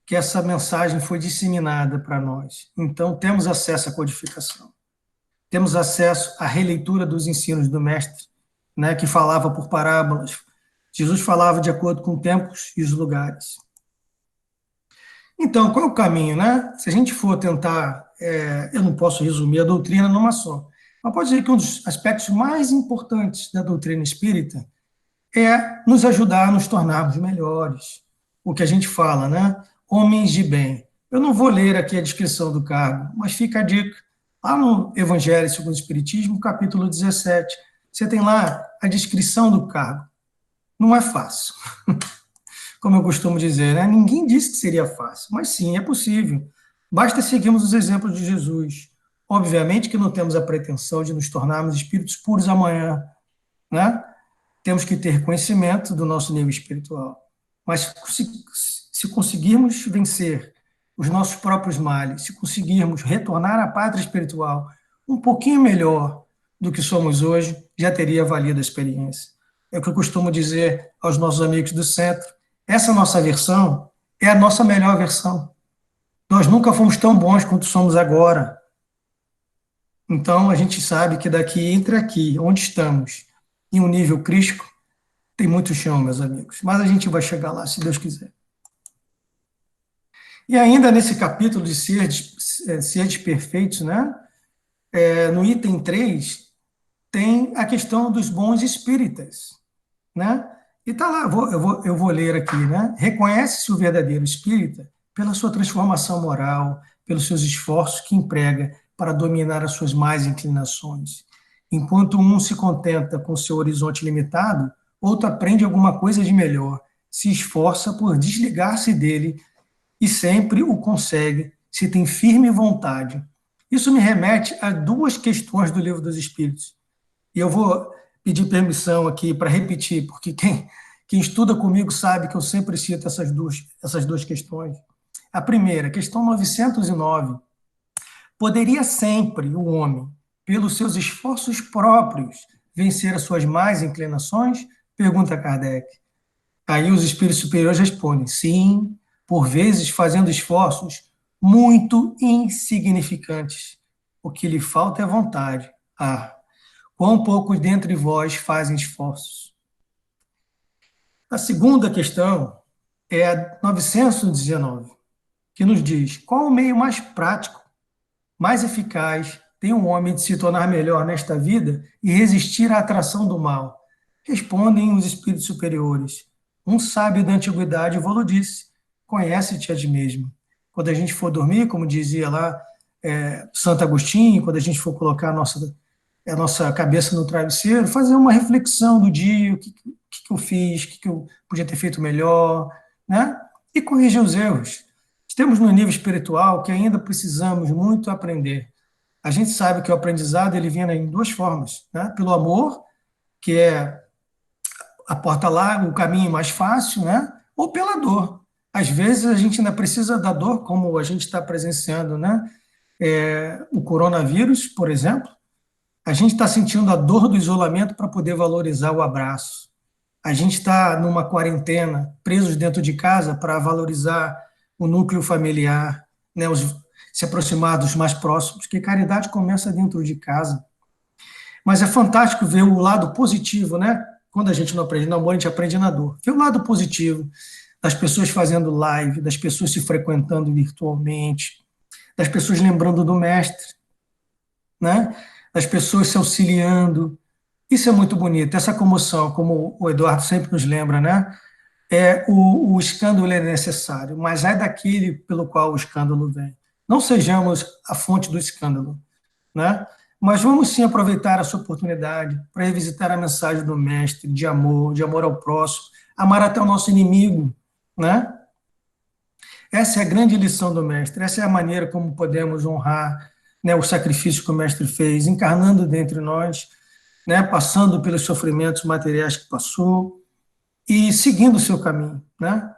que essa mensagem foi disseminada para nós. Então, temos acesso à codificação. Temos acesso à releitura dos ensinos do Mestre, né, que falava por parábolas. Jesus falava de acordo com tempos e os lugares. Então, qual é o caminho, né? Se a gente for tentar, eu não posso resumir a doutrina numa só, mas pode dizer que um dos aspectos mais importantes da doutrina espírita é nos ajudar a nos tornarmos melhores. O que a gente fala, né? Homens de bem. Eu não vou ler aqui a descrição do cargo, mas fica a dica. Lá no Evangelho segundo o Espiritismo, capítulo 17, você tem lá a descrição do cargo. Não é fácil. Como eu costumo dizer, né? Ninguém disse que seria fácil, mas sim, é possível. Basta seguirmos os exemplos de Jesus. Obviamente que não temos a pretensão de nos tornarmos espíritos puros amanhã, né? Temos que ter conhecimento do nosso nível espiritual. Mas se conseguirmos vencer os nossos próprios males, se conseguirmos retornar à pátria espiritual um pouquinho melhor do que somos hoje, já teria valido a experiência. É o que eu costumo dizer aos nossos amigos do centro. Essa nossa versão é a nossa melhor versão. Nós nunca fomos tão bons quanto somos agora. Então, a gente sabe que daqui, entre aqui, onde estamos, em um nível crítico, tem muito chão, meus amigos. Mas a gente vai chegar lá, se Deus quiser. E ainda nesse capítulo de seres perfeitos, né? No item 3, tem a questão dos bons espíritas, né? E está lá, eu vou ler aqui, né? Reconhece-se o verdadeiro espírita pela sua transformação moral, pelos seus esforços que emprega para dominar as suas más inclinações. Enquanto um se contenta com seu horizonte limitado, outro aprende alguma coisa de melhor, se esforça por desligar-se dele e sempre o consegue, se tem firme vontade. Isso me remete a duas questões do Livro dos Espíritos. E eu vou pedir permissão aqui para repetir, porque quem estuda comigo sabe que eu sempre cito essas duas questões. A primeira, questão 909. Poderia sempre o homem, pelos seus esforços próprios, vencer as suas más inclinações? Pergunta Kardec. Aí os espíritos superiores respondem, sim, por vezes fazendo esforços muito insignificantes. O que lhe falta é vontade. Quão poucos dentre vós fazem esforços. A segunda questão é a 919, que nos diz: qual o meio mais prático, mais eficaz tem um homem de se tornar melhor nesta vida e resistir à atração do mal? Respondem os espíritos superiores. Um sábio da antiguidade vos disse: conhece-te a ti mesmo. Quando a gente for dormir, como dizia lá Santo Agostinho, quando a gente for colocar a nossa cabeça no travesseiro, fazer uma reflexão do dia, o que eu fiz, o que eu podia ter feito melhor, né? E corrigir os erros. Estamos no nível espiritual que ainda precisamos muito aprender. A gente sabe que o aprendizado ele vem em duas formas, né? Pelo amor, que é a porta larga, o caminho mais fácil, né? Ou pela dor. Às vezes a gente ainda precisa da dor, como a gente está presenciando, né? O coronavírus, por exemplo, a gente está sentindo a dor do isolamento para poder valorizar o abraço. A gente está numa quarentena, presos dentro de casa para valorizar o núcleo familiar, né? Se aproximar dos mais próximos, porque caridade começa dentro de casa. Mas é fantástico ver o lado positivo, né? Quando a gente não aprende no amor, a gente aprende na dor. Ver o lado positivo das pessoas fazendo live, das pessoas se frequentando virtualmente, das pessoas lembrando do mestre, né? Das pessoas se auxiliando. Isso é muito bonito, essa comoção, como o Eduardo sempre nos lembra, né? O escândalo é necessário, mas é daquele pelo qual o escândalo vem. Não sejamos a fonte do escândalo, né? Mas vamos sim aproveitar essa oportunidade para revisitar a mensagem do mestre de amor ao próximo, amar até o nosso inimigo, né? Essa é a grande lição do mestre, essa é a maneira como podemos honrar, né, o sacrifício que o mestre fez, encarnando dentre nós, né, passando pelos sofrimentos materiais que passou e seguindo o seu caminho, né?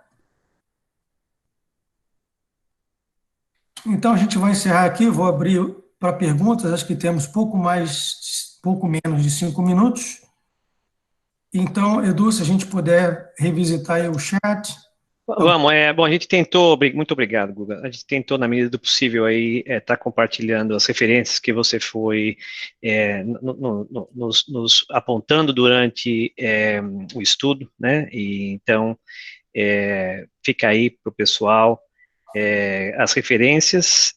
Então a gente vai encerrar aqui, vou abrir para perguntas, acho que temos pouco menos de 5 minutos. Então, Edu, se a gente puder revisitar aí o chat. Vamos, bom, a gente tentou, muito obrigado, Guga, a gente tentou, na medida do possível, aí, tá compartilhando as referências que você foi nos apontando durante o estudo, né, e então, fica aí para o pessoal as referências.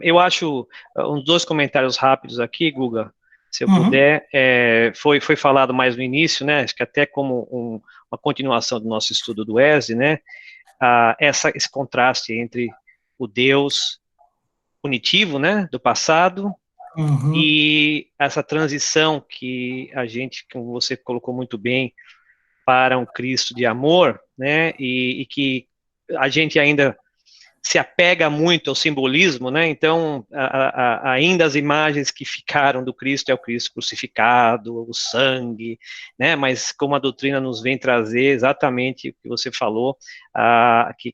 Eu acho, uns 2 comentários rápidos aqui, Guga, se eu puder, foi falado mais no início, né, acho que até como uma continuação do nosso estudo do Wesley, né, esse contraste entre o Deus punitivo, né, do passado, e essa transição que a gente, como você colocou muito bem, para um Cristo de amor, né, e que a gente ainda se apega muito ao simbolismo, né? Então, ainda as imagens que ficaram do Cristo é o Cristo crucificado, o sangue, né? Mas como a doutrina nos vem trazer exatamente o que você falou,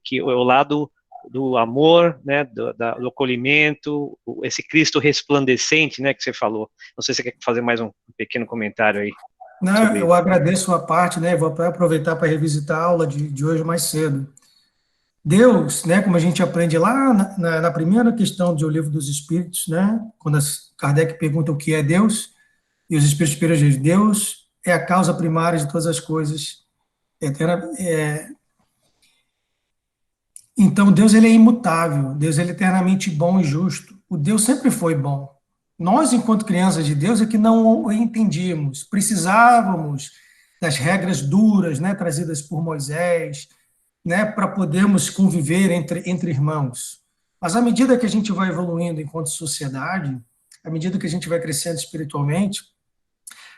que o lado do amor, né? Do acolhimento, esse Cristo resplandecente, né? Que você falou. Não sei se você quer fazer mais um pequeno comentário aí. Não, eu agradeço a parte, né? Vou aproveitar para revisitar a aula de hoje mais cedo. Deus, né, como a gente aprende lá na primeira questão do Livro dos Espíritos, né, quando Kardec pergunta o que é Deus, e os Espíritos superiores dizem: Deus é a causa primária de todas as coisas. Então, Deus ele é imutável, Deus ele é eternamente bom e justo. O Deus sempre foi bom. Nós, enquanto crianças de Deus, é que não o entendíamos. Precisávamos das regras duras, né, trazidas por Moisés, né, para podermos conviver entre irmãos. Mas à medida que a gente vai evoluindo enquanto sociedade, à medida que a gente vai crescendo espiritualmente,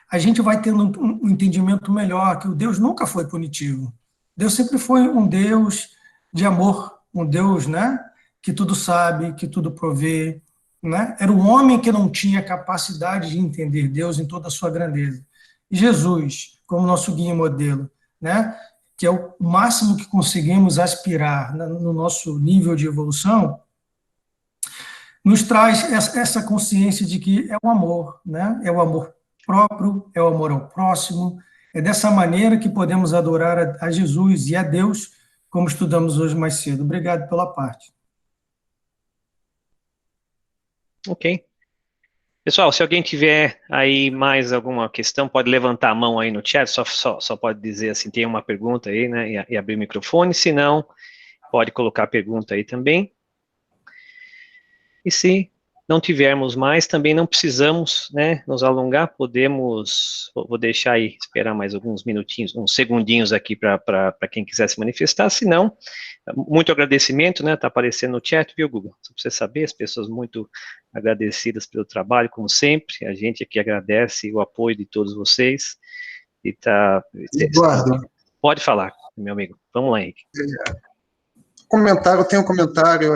a gente vai tendo um entendimento melhor que o Deus nunca foi punitivo. Deus sempre foi um Deus de amor, um Deus, né, que tudo sabe, que tudo provê, né? Era o homem que não tinha capacidade de entender Deus em toda a sua grandeza. E Jesus, como nosso guia e modelo, né, que é o máximo que conseguimos aspirar no nosso nível de evolução, nos traz essa consciência de que é o amor, né? É o amor próprio, é o amor ao próximo, é dessa maneira que podemos adorar a Jesus e a Deus como estudamos hoje mais cedo. Obrigado pela parte. Ok. Pessoal, se alguém tiver aí mais alguma questão, pode levantar a mão aí no chat, só pode dizer assim, tem uma pergunta aí, né, e abrir o microfone, se não, pode colocar a pergunta aí também. E se não tivermos mais, também não precisamos, né, nos alongar, vou deixar aí, esperar mais alguns minutinhos, uns segundinhos aqui para quem quiser se manifestar, se não, muito agradecimento, né, tá aparecendo no chat, viu, Google? Só para você saber, as pessoas muito agradecidas pelo trabalho, como sempre, a gente aqui agradece o apoio de todos vocês, e tá... Eduardo. Pode falar, meu amigo, vamos lá, Henrique. Tem um comentário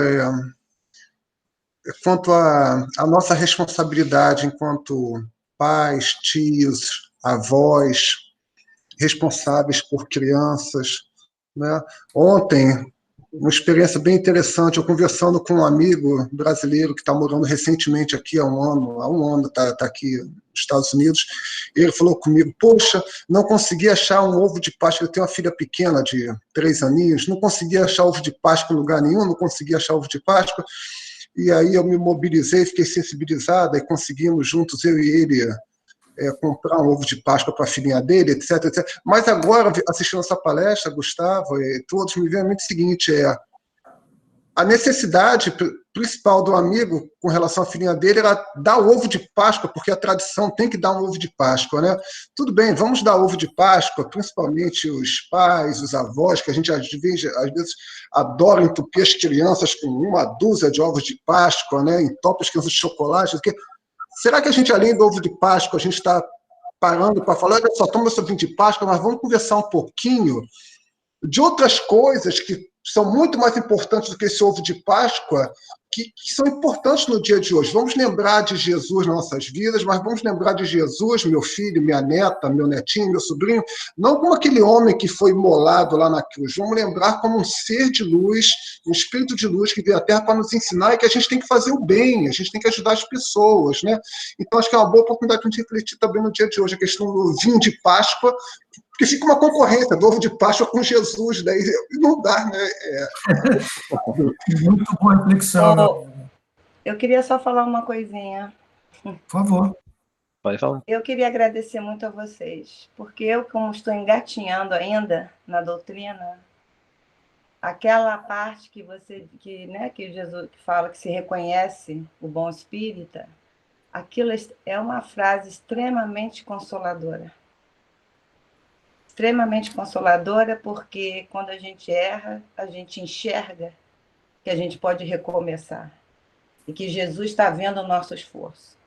quanto à nossa responsabilidade enquanto pais, tios, avós, responsáveis por crianças, né? Ontem, uma experiência bem interessante, eu conversando com um amigo brasileiro que está morando recentemente aqui há um ano está aqui nos Estados Unidos, e ele falou comigo, poxa, não consegui achar um ovo de Páscoa, eu tenho uma filha pequena de 3 aninhos, não consegui achar ovo de Páscoa em lugar nenhum, não consegui achar ovo de Páscoa, e aí eu me mobilizei, fiquei sensibilizada, e conseguimos juntos, eu e ele, comprar um ovo de Páscoa para a filhinha dele, etc, etc. Mas agora, assistindo essa palestra, Gustavo, e todos, me vem a mente o seguinte, a necessidade principal do amigo com relação à filhinha dele era dar o ovo de Páscoa, porque a tradição tem que dar um ovo de Páscoa, né? Tudo bem, vamos dar ovo de Páscoa, principalmente os pais, os avós, que a gente às vezes adora entupir as crianças com uma dúzia de ovos de Páscoa, né? Entope as crianças de chocolate, será que a gente, além do ovo de Páscoa, a gente está parando para falar, olha só, toma esse ovo de Páscoa, mas vamos conversar um pouquinho de outras coisas que são muito mais importantes do que esse ovo de Páscoa, que são importantes no dia de hoje. Vamos lembrar de Jesus nas nossas vidas, mas vamos lembrar de Jesus, meu filho, minha neta, meu netinho, meu sobrinho, não como aquele homem que foi imolado lá na cruz. Vamos lembrar como um ser de luz, um espírito de luz que veio à Terra para nos ensinar e que a gente tem que fazer o bem, a gente tem que ajudar as pessoas, né? Então, acho que é uma boa oportunidade para a gente refletir também no dia de hoje, a questão do vinho de Páscoa, porque fica uma concorrência do ovo de Páscoa com Jesus, daí não dá, né? Muito boa reflexão. Eu queria só falar uma coisinha. Por favor. Pode falar. Eu queria agradecer muito a vocês, porque eu, como estou engatinhando ainda na doutrina, aquela parte que Jesus que fala que se reconhece o bom espírita, aquilo é uma frase extremamente consoladora. Extremamente consoladora, porque quando a gente erra, a gente enxerga que a gente pode recomeçar e que Jesus está vendo o nosso esforço.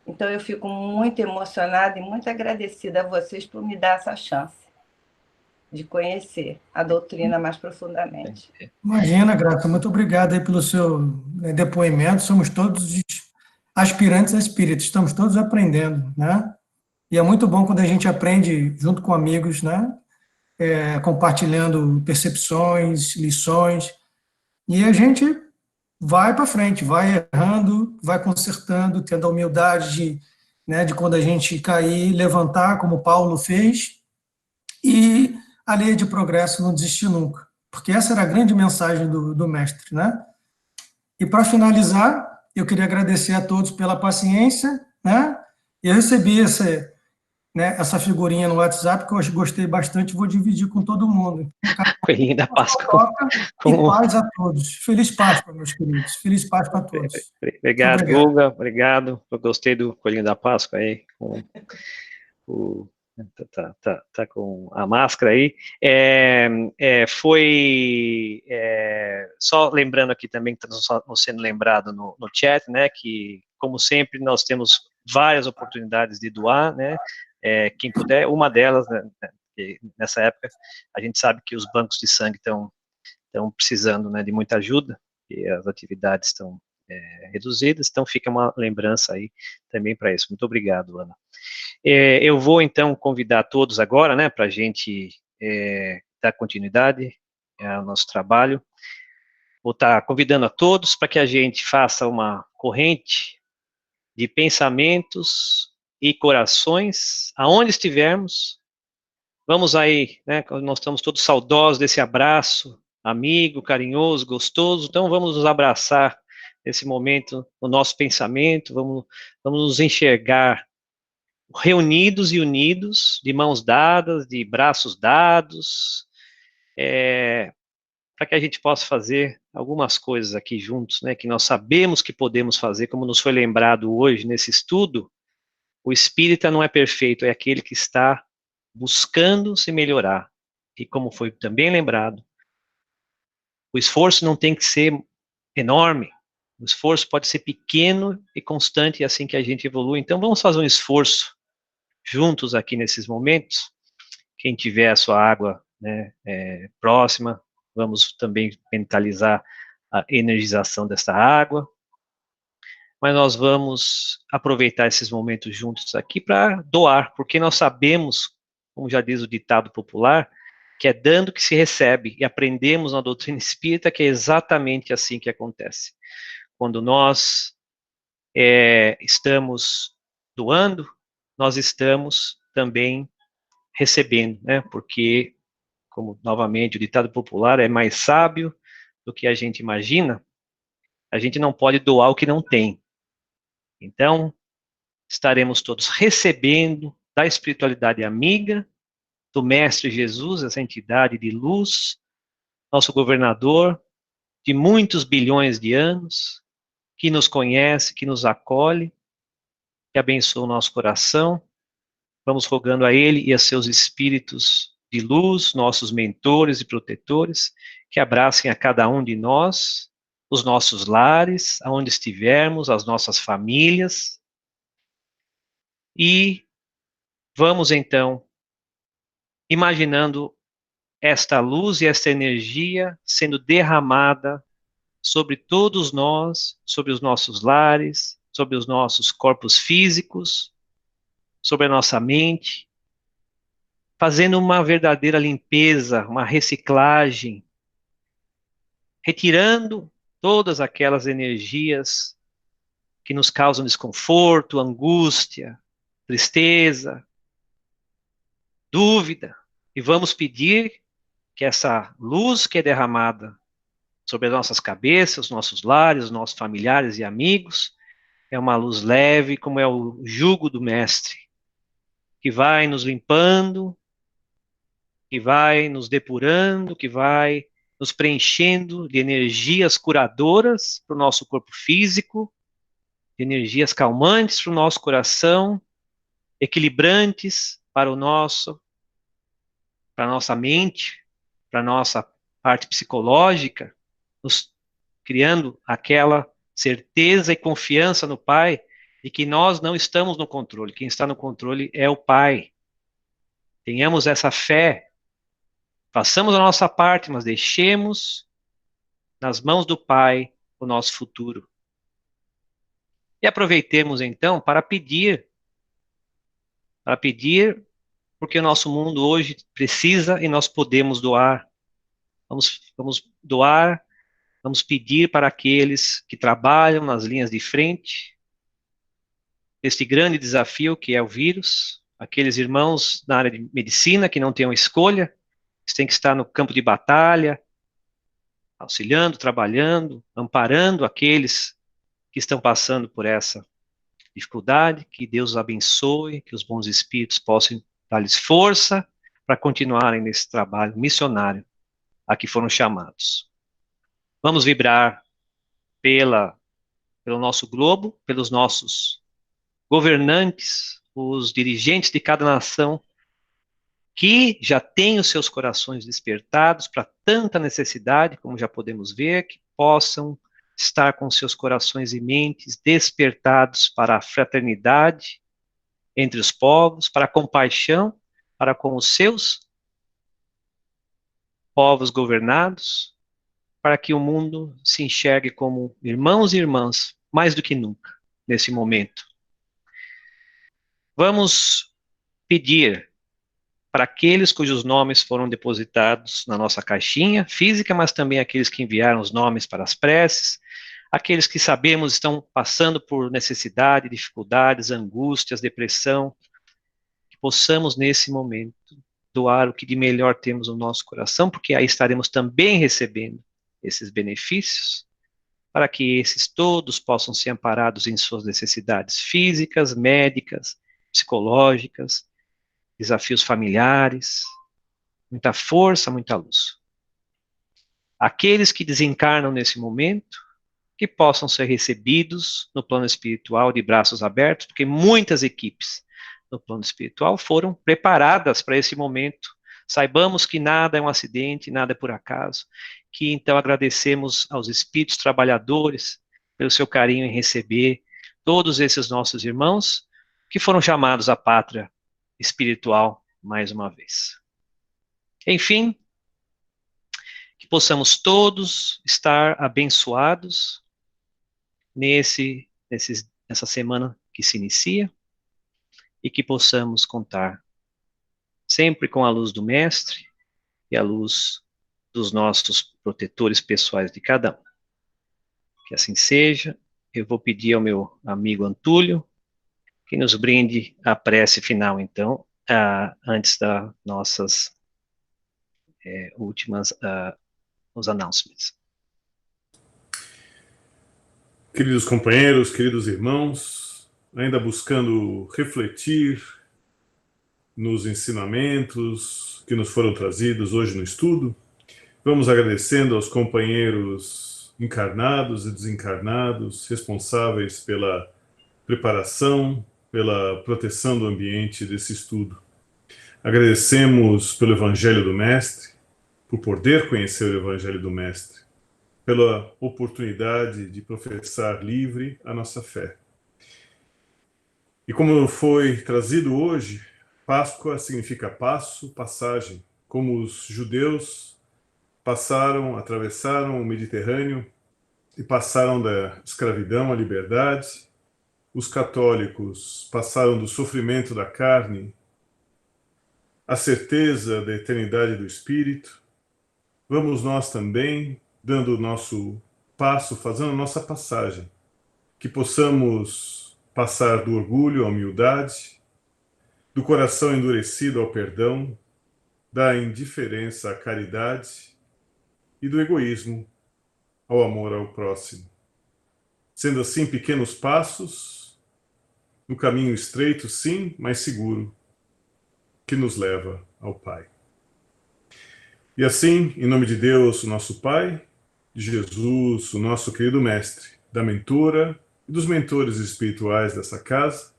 Então, eu fico muito emocionada e muito agradecida a vocês por me dar essa chance de conhecer a doutrina mais profundamente. Imagina, Graça, muito obrigado aí pelo seu depoimento. Somos todos aspirantes a espíritos, estamos todos aprendendo, né? E é muito bom quando a gente aprende junto com amigos, né? Compartilhando percepções, lições, e a gente vai para frente, vai errando, vai consertando, tendo a humildade de quando a gente cair, levantar, como Paulo fez, e a lei de progresso, não desistir nunca, porque essa era a grande mensagem do mestre, né? E para finalizar, eu queria agradecer a todos pela paciência, né? Eu recebi essa figurinha no WhatsApp que eu gostei bastante, vou dividir com todo mundo. Coelhinho da Páscoa. E paz a todos. Feliz Páscoa, meus queridos. Feliz Páscoa a todos. Obrigado, Guga. Obrigado. Eu gostei do Coelhinho da Páscoa aí. Tá com a máscara aí. Só lembrando aqui também, que está sendo lembrado no chat, né, que, como sempre, nós temos várias oportunidades de doar, né, quem puder, uma delas, né, nessa época, a gente sabe que os bancos de sangue estão precisando, né, de muita ajuda, e as atividades estão reduzidas, então fica uma lembrança aí também para isso. Muito obrigado, Ana. Eu vou, então, convidar todos agora, né, para a gente dar continuidade ao nosso trabalho. Vou estar convidando a todos para que a gente faça uma corrente de pensamentos e corações, aonde estivermos, Vamos aí, né? Nós estamos todos saudosos desse abraço, amigo, carinhoso, gostoso. Então vamos nos abraçar nesse momento, no nosso pensamento. Vamos nos enxergar reunidos e unidos, de mãos dadas, de braços dados, para que a gente possa fazer algumas coisas aqui juntos, né? Que nós sabemos que podemos fazer, como nos foi lembrado hoje nesse estudo. O espírita não é perfeito, é aquele que está buscando se melhorar. E como foi também lembrado, o esforço não tem que ser enorme. O esforço pode ser pequeno e constante, e assim que a gente evolui. Então vamos fazer um esforço juntos aqui nesses momentos. Quem tiver a sua água, né, próxima, vamos também mentalizar a energização dessa água. Mas nós vamos aproveitar esses momentos juntos aqui para doar, porque nós sabemos, como já diz o ditado popular, que é dando que se recebe, e aprendemos na doutrina espírita que é exatamente assim que acontece. Quando nós estamos doando, nós estamos também recebendo, né? Porque, como novamente o ditado popular é mais sábio do que a gente imagina, a gente não pode doar o que não tem. Então, estaremos todos recebendo da espiritualidade amiga, do Mestre Jesus, essa entidade de luz, nosso governador, de muitos bilhões de anos, que nos conhece, que nos acolhe, que abençoa o nosso coração. Vamos rogando a Ele e a seus espíritos de luz, nossos mentores e protetores, que abracem a cada um de nós, os nossos lares, aonde estivermos, as nossas famílias. E vamos então imaginando esta luz e esta energia sendo derramada sobre todos nós, sobre os nossos lares, sobre os nossos corpos físicos, sobre a nossa mente, fazendo uma verdadeira limpeza, uma reciclagem, retirando todas aquelas energias que nos causam desconforto, angústia, tristeza, dúvida, e vamos pedir que essa luz que é derramada sobre as nossas cabeças, os nossos lares, os nossos familiares e amigos, é uma luz leve, como é o jugo do Mestre, que vai nos limpando, que vai nos depurando, que vai nos preenchendo de energias curadoras para o nosso corpo físico, de energias calmantes para o nosso coração, equilibrantes para a nossa mente, para a nossa parte psicológica, nos criando aquela certeza e confiança no Pai de que nós não estamos no controle. Quem está no controle é o Pai. Tenhamos essa fé. Façamos a nossa parte, mas deixemos nas mãos do Pai o nosso futuro. E aproveitemos então para pedir, porque o nosso mundo hoje precisa e nós podemos doar. Vamos doar, vamos pedir para aqueles que trabalham nas linhas de frente, este grande desafio que é o vírus, aqueles irmãos na área de medicina que não têm uma escolha, que têm que estar no campo de batalha, auxiliando, trabalhando, amparando aqueles que estão passando por essa dificuldade, que Deus os abençoe, que os bons espíritos possam dar-lhes força para continuarem nesse trabalho missionário a que foram chamados. Vamos vibrar pelo nosso globo, pelos nossos governantes, os dirigentes de cada nação, que já têm os seus corações despertados para tanta necessidade, como já podemos ver, que possam estar com seus corações e mentes despertados para a fraternidade entre os povos, para a compaixão para com os seus povos governados, para que o mundo se enxergue como irmãos e irmãs, mais do que nunca, nesse momento. Vamos pedir para aqueles cujos nomes foram depositados na nossa caixinha física, mas também aqueles que enviaram os nomes para as preces, aqueles que sabemos estão passando por necessidade, dificuldades, angústias, depressão, que possamos nesse momento doar o que de melhor temos no nosso coração, porque aí estaremos também recebendo esses benefícios, para que esses todos possam ser amparados em suas necessidades físicas, médicas, psicológicas, desafios familiares, muita força, muita luz. Aqueles que desencarnam nesse momento, que possam ser recebidos no plano espiritual de braços abertos, porque muitas equipes no plano espiritual foram preparadas para esse momento. Saibamos que nada é um acidente, nada é por acaso, que então agradecemos aos espíritos trabalhadores pelo seu carinho em receber todos esses nossos irmãos que foram chamados à pátria espiritual mais uma vez. Enfim, que possamos todos estar abençoados nessa semana que se inicia, e que possamos contar sempre com a luz do Mestre e a luz dos nossos protetores pessoais de cada um. Que assim seja. Eu vou pedir ao meu amigo Antúlio que nos brinde a prece final, então, antes das nossas últimas, os announcements. Queridos companheiros, queridos irmãos, ainda buscando refletir nos ensinamentos que nos foram trazidos hoje no estudo, vamos agradecendo aos companheiros encarnados e desencarnados, responsáveis pela preparação, pela proteção do ambiente desse estudo. Agradecemos pelo Evangelho do Mestre, por poder conhecer o Evangelho do Mestre, pela oportunidade de professar livre a nossa fé. E como foi trazido hoje, Páscoa significa passo, passagem, como os judeus atravessaram o Mediterrâneo e passaram da escravidão à liberdade, os católicos passaram do sofrimento da carne à certeza da eternidade do Espírito. Vamos nós também, dando o nosso passo, fazendo a nossa passagem, que possamos passar do orgulho à humildade, do coração endurecido ao perdão, da indiferença à caridade e do egoísmo ao amor ao próximo. Sendo assim, pequenos passos, no caminho estreito, sim, mas seguro, que nos leva ao Pai. E assim, em nome de Deus, o nosso Pai, de Jesus, o nosso querido Mestre, da mentora e dos mentores espirituais dessa casa,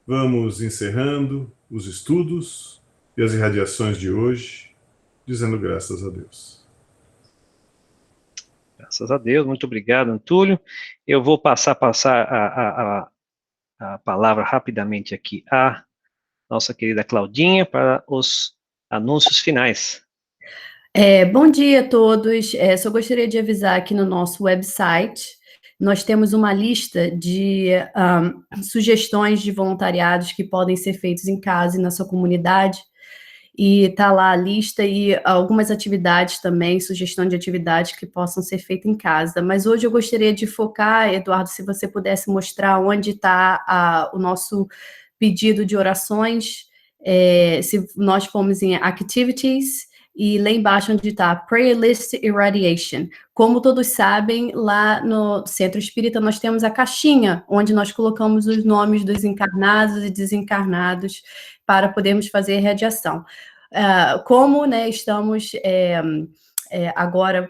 vamos encerrando os estudos e as irradiações de hoje, dizendo graças a Deus. Graças a Deus, muito obrigado, Antúlio. Eu vou passar a palavra rapidamente aqui à nossa querida Claudinha para os anúncios finais. Bom dia a todos. Só gostaria de avisar que no nosso website nós temos uma lista de sugestões de voluntariados que podem ser feitos em casa e na sua comunidade. E está lá a lista e algumas atividades também, sugestão de atividades que possam ser feitas em casa. Mas hoje eu gostaria de focar, Eduardo, se você pudesse mostrar onde está o nosso pedido de orações, se nós formos em Activities, e lá embaixo onde está Prayer List Irradiation. Como todos sabem, lá no Centro Espírita nós temos a caixinha, onde nós colocamos os nomes dos encarnados e desencarnados para podermos fazer a irradiação. Como, né, estamos agora,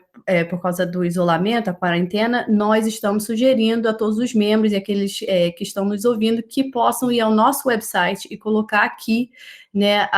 por causa do isolamento, a quarentena, nós estamos sugerindo a todos os membros e aqueles que estão nos ouvindo que possam ir ao nosso website e colocar aqui, né,